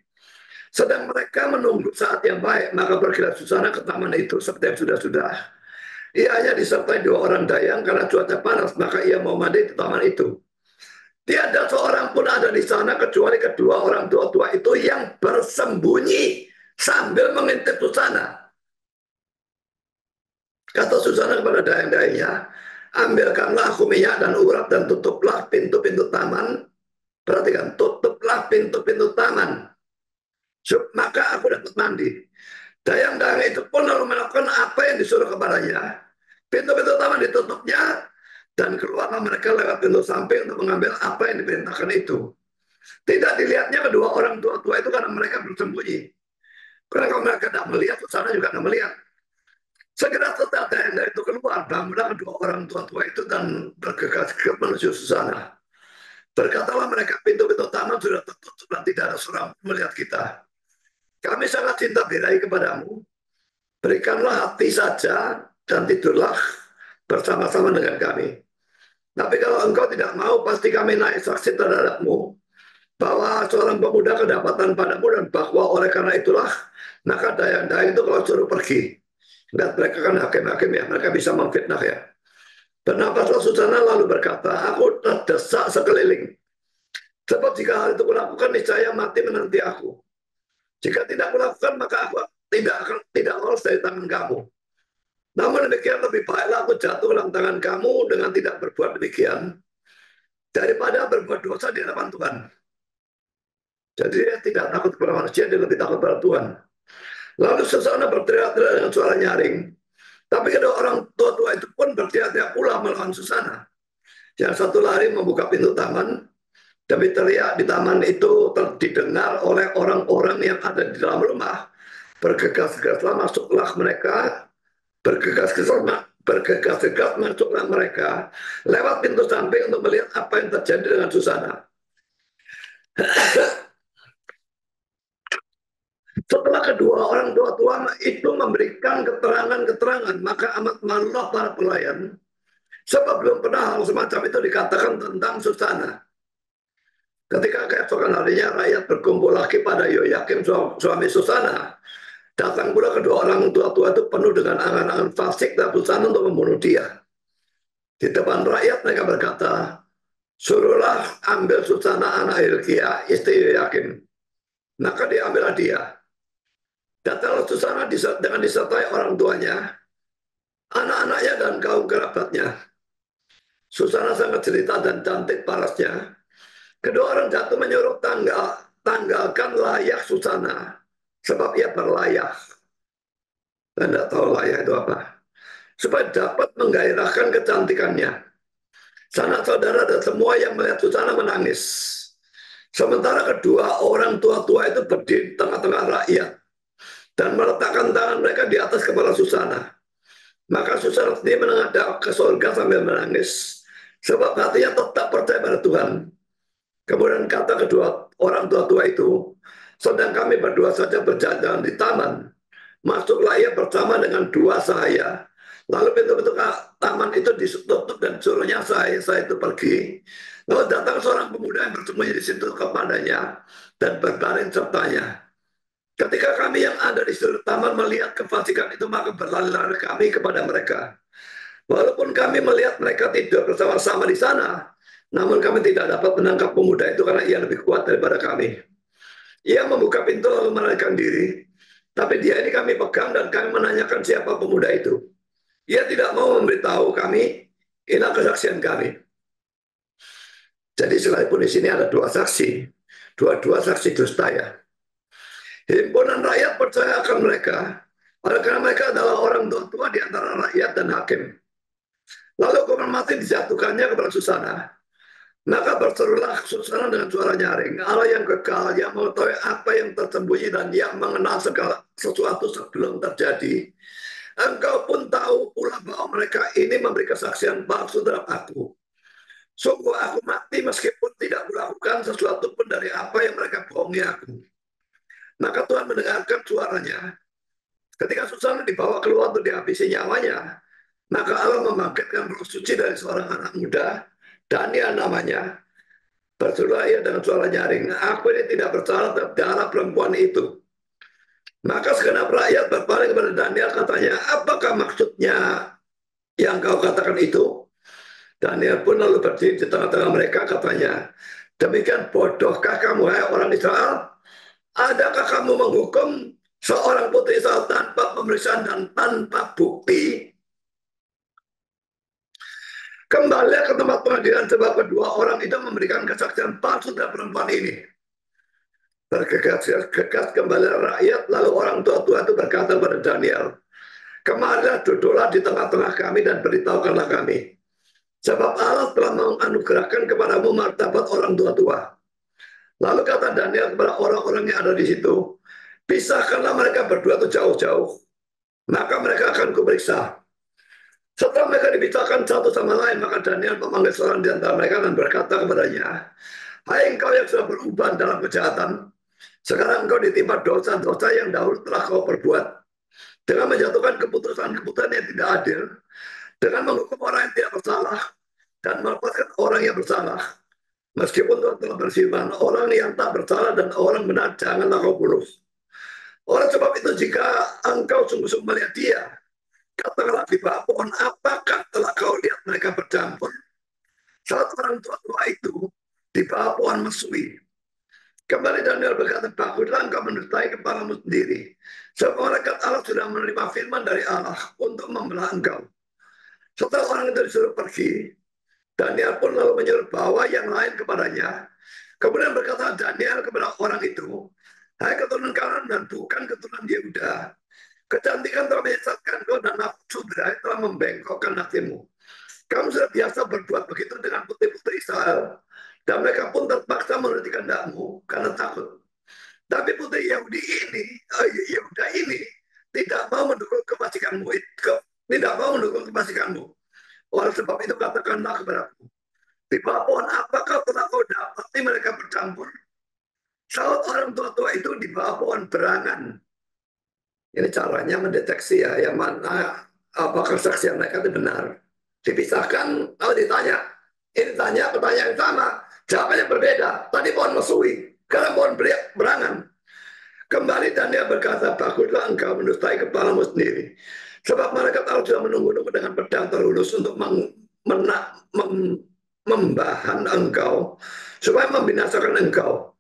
Sedang mereka menunggu saat yang baik, maka pergilah Susana ke taman itu seperti yang sudah-sudah. Ia hanya disertai dua orang dayang karena cuaca panas, maka ia mau mandi di taman itu. Tiada seorang pun ada di sana kecuali kedua orang tua-tua itu yang bersembunyi sambil mengintip Susana. Kata Susana kepada dayang-dayangnya, ambilkanlah aku minyak dan urap dan tutuplah pintu-pintu taman. Perhatikan, tutuplah pintu-pintu taman. Maka aku dapat mandi. Dayang-dayang itu pun lalu melakukan apa yang disuruh kepadanya. Pintu-pintu taman ditutupnya dan keluarlah mereka lewat pintu samping untuk mengambil apa yang diperintahkan itu. Tidak dilihatnya kedua orang tua-tua itu karena mereka bersembunyi. Karena kalau mereka tidak melihat, Susana juga tidak melihat. Segera setelah dayang itu keluar, bangunlah kedua orang tua-tua itu dan bergegas menuju Susana. Berkatalah mereka, pintu-pintu taman sudah tertutup dan tidak ada seorang melihat kita. Kami sangat cinta birahi kepadamu. Berikanlah hati saja dan tidurlah bersama-sama dengan kami. Tapi kalau engkau tidak mau, pasti kami naik saksi terhadapmu bahwa seorang pemuda kedapatan padamu dan bahwa oleh karena itulah maka dayang-dayang itu kalau suruh pergi. Dan mereka kan hakim-hakim ya, mereka bisa memfitnah ya. Bernapaslah Susana lalu berkata, aku terdesak sekeliling. Sebab jika hal itu kulakukan, niscaya mati menanti aku. Jika tidak kulakukan, maka aku tidak lolos dari tangan kamu. Namun demikian lebih baiklah aku jatuh dalam tangan kamu dengan tidak berbuat demikian daripada berbuat dosa di hadapan Tuhan. Jadi dia tidak takut kepada manusia, dia lebih takut pada Tuhan. Lalu seseorang berteriak-teriak dengan suara nyaring. Tapi kedua orang tua-tua itu pun berteriak-teriak pula melawan Susana. Yang satu lari membuka pintu taman, demi teriak di taman itu didengar oleh orang-orang yang ada di dalam rumah. Bergegas-gegaslah masuklah mereka, bergegas-gegas masuklah mereka lewat pintu samping untuk melihat apa yang terjadi dengan Susana. Setelah kedua orang tua-tua itu memberikan keterangan-keterangan, maka amat malulah para pelayan, sebab belum pernah hal semacam itu dikatakan tentang Susana. Ketika keesokan harinya rakyat berkumpul lagi pada Yoyakim suami Susana, datang pula kedua orang tua-tua itu penuh dengan angan-angan fasik dan Susana untuk membunuh dia. Di depan rakyat mereka berkata, suruhlah ambil Susana anak Hilkia, istri Yoyakim. Maka diambillah dia. Datanglah Susana dengan disertai orang tuanya, anak-anaknya dan kaum kerabatnya. Susana sangat cerita dan cantik parasnya. Kedua orang jatuh menyuruh tanggalkan layak Susana, sebab ia berlayak. Dan tidak tahu layak itu apa. Supaya dapat menggairahkan kecantikannya. Sanak saudara dan semua yang melihat Susana menangis. Sementara kedua orang tua-tua itu berdiri di tengah-tengah rakyat dan meletakkan tangan mereka di atas kepala Susana. Maka Susana sendiri menghadap ke surga sambil menangis. Sebab hatinya tetap percaya pada Tuhan. Kemudian kata kedua orang tua-tua itu, sedang kami berdua saja berjalan di taman. Masuklah ia bersama dengan dua sahaya. Lalu pintu-pintu taman itu ditutup dan suruhnya sahaya itu pergi. Lalu datang seorang pemuda yang bersembunyi di situ kepadanya dan berbaring sertanya. Ketika kami yang ada di sudut taman melihat kefasikan itu, maka berlari-lari kami kepada mereka. Walaupun kami melihat mereka tidur bersama-sama di sana, namun kami tidak dapat menangkap pemuda itu karena ia lebih kuat daripada kami. Ia membuka pintu lalu melarikan diri. Tapi dia ini kami pegang dan kami menanyakan siapa pemuda itu. Ia tidak mau memberitahu kami, inilah kesaksian kami. Jadi sekalipun di sini ada dua saksi, dua-dua saksi dusta ya. Himpunan rakyat percaya akan mereka, karena mereka adalah orang tua di antara rakyat dan hakim. Lalu hukuman mati dijatuhkannya kepada Susana. Maka berserulah Susana dengan suara nyaring, Allah yang kekal, yang mengetahui apa yang tersembunyi dan yang mengenal segala sesuatu sebelum terjadi. Engkau pun tahu pula bahwa mereka ini memberi kesaksian palsu terhadap aku. Sungguh aku mati meskipun tidak melakukan sesuatu pun dari apa yang mereka bohongi aku. Maka Tuhan mendengarkan suaranya. Ketika Susana dibawa keluar untuk dihabisi nyawanya, maka Allah membangkitkan roh suci dari seorang anak muda, Daniel namanya. Berserulah ia dengan suara nyaring, aku ini tidak bersalah terhadap darah perempuan itu. Maka segenap rakyat berpaling kepada Daniel, katanya, apakah maksudnya yang kau katakan itu? Daniel pun lalu berdiri di tengah-tengah mereka, katanya, demikian bodohkah kamu, hai orang Israel? Adakah kamu menghukum seorang putri Israel tanpa pemeriksaan dan tanpa bukti? Kembali ke tempat pengadilan sebab kedua orang itu memberikan kesaksian palsu terhadap perempuan ini. Bergegas kembali rakyat, lalu orang tua-tua itu berkata pada Daniel, kemarilah duduklah di tengah-tengah kami dan beritahukanlah kami. Sebab Allah telah menganugerahkan kepadamu martabat orang tua-tua. Lalu kata Daniel kepada orang-orang yang ada di situ, pisahkanlah mereka berdua itu jauh-jauh. Maka mereka akan kuperiksa. Setelah mereka dipisahkan satu sama lain, maka Daniel memanggil seorang di antara mereka dan berkata kepadanya, hai engkau yang sudah berubah dalam kejahatan, sekarang engkau ditimpa dosa-dosa yang dahulu telah kau perbuat. Dengan menjatuhkan keputusan-keputusan yang tidak adil, dengan menghukum orang yang tidak bersalah, dan melepaskan orang yang bersalah. Meskipun Tuhan telah berfirman, orang yang tak bersalah dan orang benar janganlah kau bunuh. Oleh sebab itu jika engkau sungguh-sungguh melihat dia, katakanlah di bawah pohon apakah telah kau lihat mereka bercampur? Salah orang tua-tua itu di bawah pohon mesui. Kembali Daniel berkata, takutlah engkau mendusta'i kepalamu sendiri. Sebab malaikat Allah sudah menerima firman dari Allah untuk membelah engkau. Setelah orang itu disuruh pergi, Daniel pun lalu menyuruh bawa yang lain kepadanya. Kemudian berkata Daniel kepada orang itu, hai keturunan kanan dan bukan keturunan Yehuda, kecantikan telah menyesatkan kau dan nafsu birahi telah membengkokkan hatimu. Kamu sudah biasa berbuat begitu dengan putri-putri Israel. Dan mereka pun terpaksa menuruti kehendakmu karena takut. Tapi putri Yahudi ini, Yehuda ini tidak mau mendukung kebajikanmu, tidak mau mendukung kebajikanmu. Oleh sebab itu katakanlah kepadaku, di bawah pohon apakah telah kau dapati mereka bercampur? Saud orang tua-tua itu di bawah pohon berangan. Ini caranya mendeteksi ya, yang mana apakah kesaksian mereka itu benar. Dipisahkan, lalu ditanya. Ini tanya pertanyaan yang sama, jawabannya berbeda. Tadi pohon mesui, sekarang pohon berangan. Kembali Daniel berkata, takutlah engkau mendustai kepalamu sendiri. Sebab mereka tahu sudah menunggu-nunggu dengan pedang terlurus untuk membahan engkau, supaya membinasakan engkau.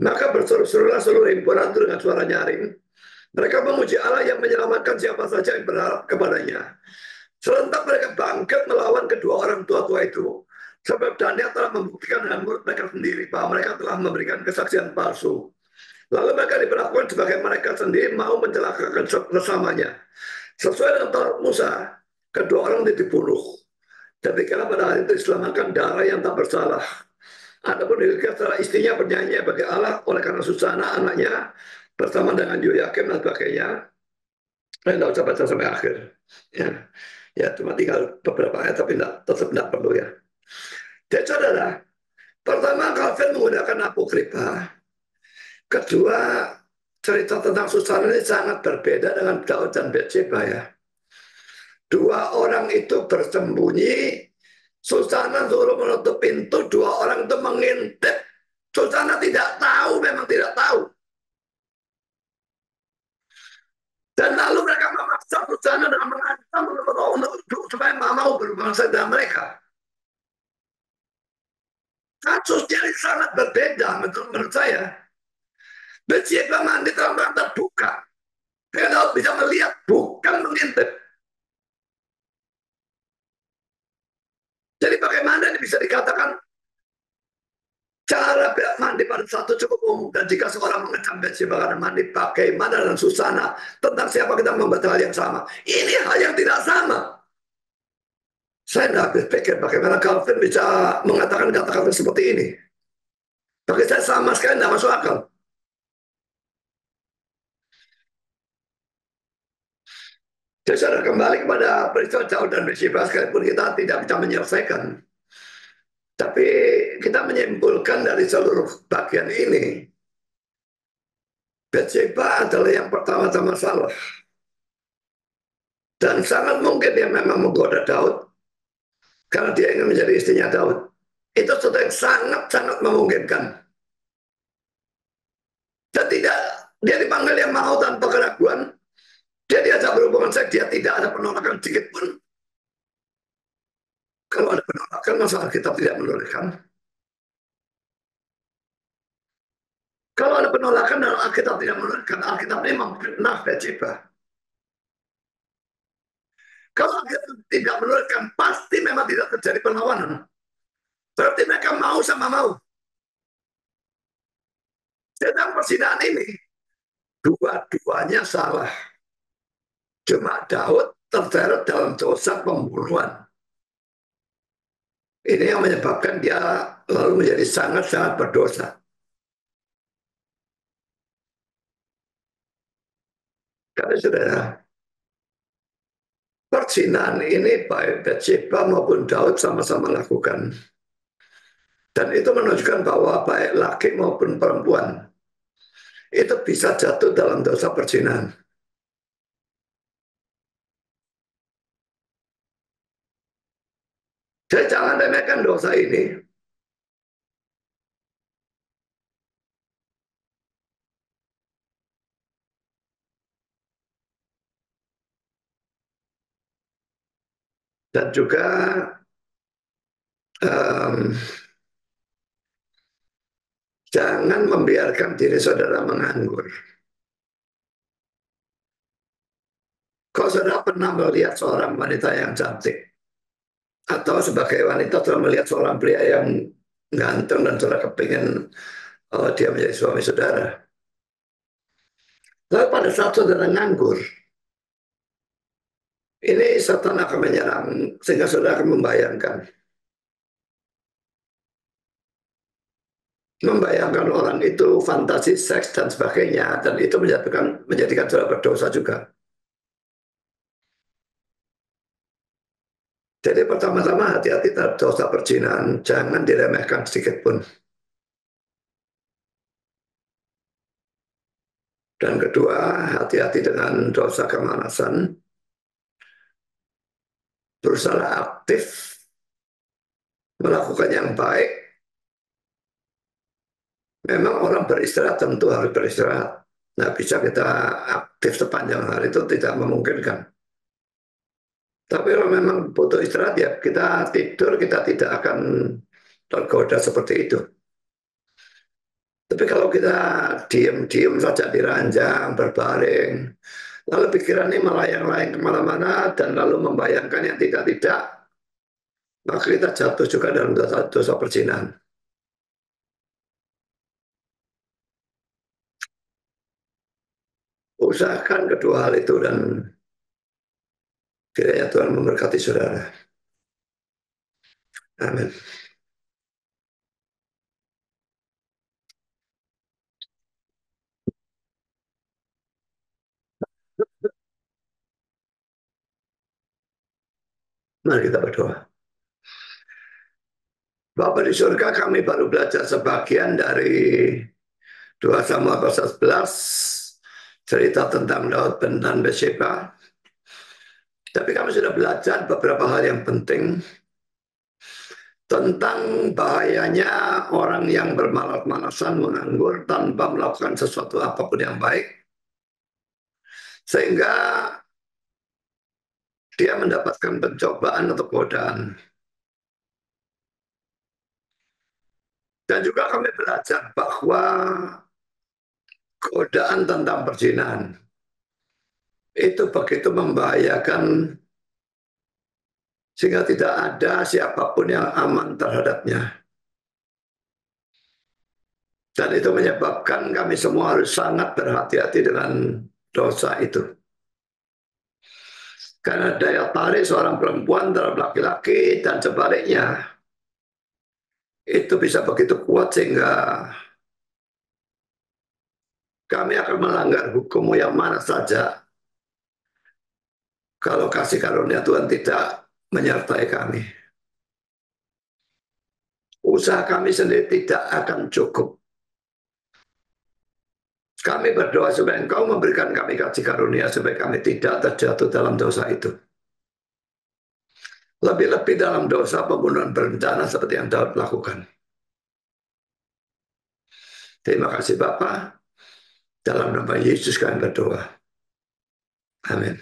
Maka berseru-serulah seluruh himpunan itu dengan suara nyaring. Mereka memuji Allah yang menyelamatkan siapa saja yang berharap kepadanya. Serentak mereka bangkit melawan kedua orang tua-tua itu. Sebab Daniel telah membuktikan dengan mulut mereka sendiri bahwa mereka telah memberikan kesaksian palsu. Lalu mereka diperlakukan sebagai mereka sendiri mau mencelakakan sesamanya. Sesuai dengan Taurat Musa, kedua orang itu dibunuh. Demikianlah pada hari itu diselamatkan darah yang tak bersalah. Adapun Hilkiah setelah istrinya bernyanyi bagi Allah oleh karena Susana anaknya bersama dengan Yoyakim dan sebagainya. Saya tidak usah baca sampai akhir. Ya, ya cuma tinggal beberapa ayat tapi tetap tidak perlu ya. Jadi saudara, pertama Calvin menggunakan apokripa. Kedua, cerita tentang Susana ini sangat berbeda dengan Daud dan Bathsheba ya. Dua orang itu bersembunyi, Susana suruh menutup pintu, dua orang itu mengintip. Susana tidak tahu, memang tidak tahu. Dan lalu mereka memaksa Susana dengan mengancam supaya mau berhubungan dengan mereka. Kasusnya sangat berbeda menurut saya. Bathsheba mandi terang terbuka. Dia bisa melihat, bukan mengintip. Jadi bagaimana ini bisa dikatakan cara mandi pada satu cukup umum, dan jika seorang mengecam Bathsheba karena mandi pakai mana dan Susana, tentang siapa kita membuat hal yang sama. Ini hal yang tidak sama. Saya tidak berpikir bagaimana Calvin bisa mengatakan kata-kata seperti ini. Bagi saya sama sekali tidak masuk akal. Jadi saya kembali kepada peristiwa Daud dan Bathsheba, sekalipun kita tidak bisa menyelesaikan. Tapi kita menyimpulkan dari seluruh bagian ini, Bathsheba adalah yang pertama-tama salah. Dan sangat mungkin dia memang menggoda Daud karena dia ingin menjadi istrinya Daud. Itu sesuatu yang sangat-sangat memungkinkan. Dan tidak, dia dipanggil yang mau tanpa keraguan. Dia diajak berhubungan seks, dia tidak ada penolakan sedikit pun. Kalau ada penolakan, masalah kita tidak menolakkan. Kalau ada penolakan dalam Alkitab tidak menolakkan, Alkitab memang fitnah Bathsheba. Kalau Alkitab tidak menolakkan, pasti memang tidak terjadi perlawanan. Berarti mereka mau sama mau. Sedang persidangan ini, dua-duanya salah. Cuma Daud terseret dalam dosa pembunuhan. Ini yang menyebabkan dia lalu menjadi sangat-sangat berdosa. Karena saudara, perzinahan ini baik Bathsheba maupun Daud sama-sama lakukan. Dan itu menunjukkan bahwa baik laki maupun perempuan itu bisa jatuh dalam dosa perzinahan. Jadi jangan remehkan dosa ini. Dan juga um, Jangan membiarkan diri saudara menganggur. Kalau saudara pernah melihat seorang wanita yang cantik, atau sebagai wanita saudara melihat seorang pria yang ganteng dan saudara kepingin dia menjadi suami saudara. Lalu pada saat saudara nganggur, ini setan akan menyerang sehingga saudara akan membayangkan orang itu fantasi seks dan sebagainya, dan itu menjadikan saudara berdosa juga. Jadi pertama-tama hati-hati terhadap dosa perzinahan, jangan diremehkan sedikit pun. Dan kedua, hati-hati dengan dosa kemalasan. Berusaha aktif melakukan yang baik. Memang orang beristirahat tentu harus beristirahat. Nah, bisa kita aktif sepanjang hari itu tidak memungkinkan. Tapi kalau memang butuh istirahat ya kita tidur, kita tidak akan tergoda seperti itu. Tapi kalau kita diem-diem saja di ranjang, berbaring, lalu pikiran ini melayang-layang kemana-mana dan lalu membayangkan yang tidak-tidak, maka kita jatuh juga dalam dosa perzinahan. Usahakan kedua hal itu dan kiranya Tuhan memberkati saudara. Amin. Mari kita berdoa. Bapa di surga, kami baru belajar sebagian dari 2 Samuel pasal 11, cerita tentang Daud dan Bathsheba. Tapi kami sudah belajar beberapa hal yang penting tentang bahayanya orang yang bermalas-malasan menganggur tanpa melakukan sesuatu apapun yang baik, sehingga dia mendapatkan pencobaan atau godaan. Dan juga kami belajar bahwa godaan tentang perzinahan itu begitu membahayakan sehingga tidak ada siapapun yang aman terhadapnya. Dan itu menyebabkan kami semua harus sangat berhati-hati dengan dosa itu. Karena daya tarik seorang perempuan terhadap laki-laki dan sebaliknya itu bisa begitu kuat sehingga kami akan melanggar hukum yang mana saja kalau kasih karunia Tuhan tidak menyertai kami. Usaha kami sendiri tidak akan cukup. Kami berdoa supaya Engkau memberikan kami kasih karunia supaya kami tidak terjatuh dalam dosa itu. Lebih-lebih dalam dosa pembunuhan berencana seperti yang Daud lakukan. Terima kasih Bapa. Dalam nama Yesus kami berdoa. Amin.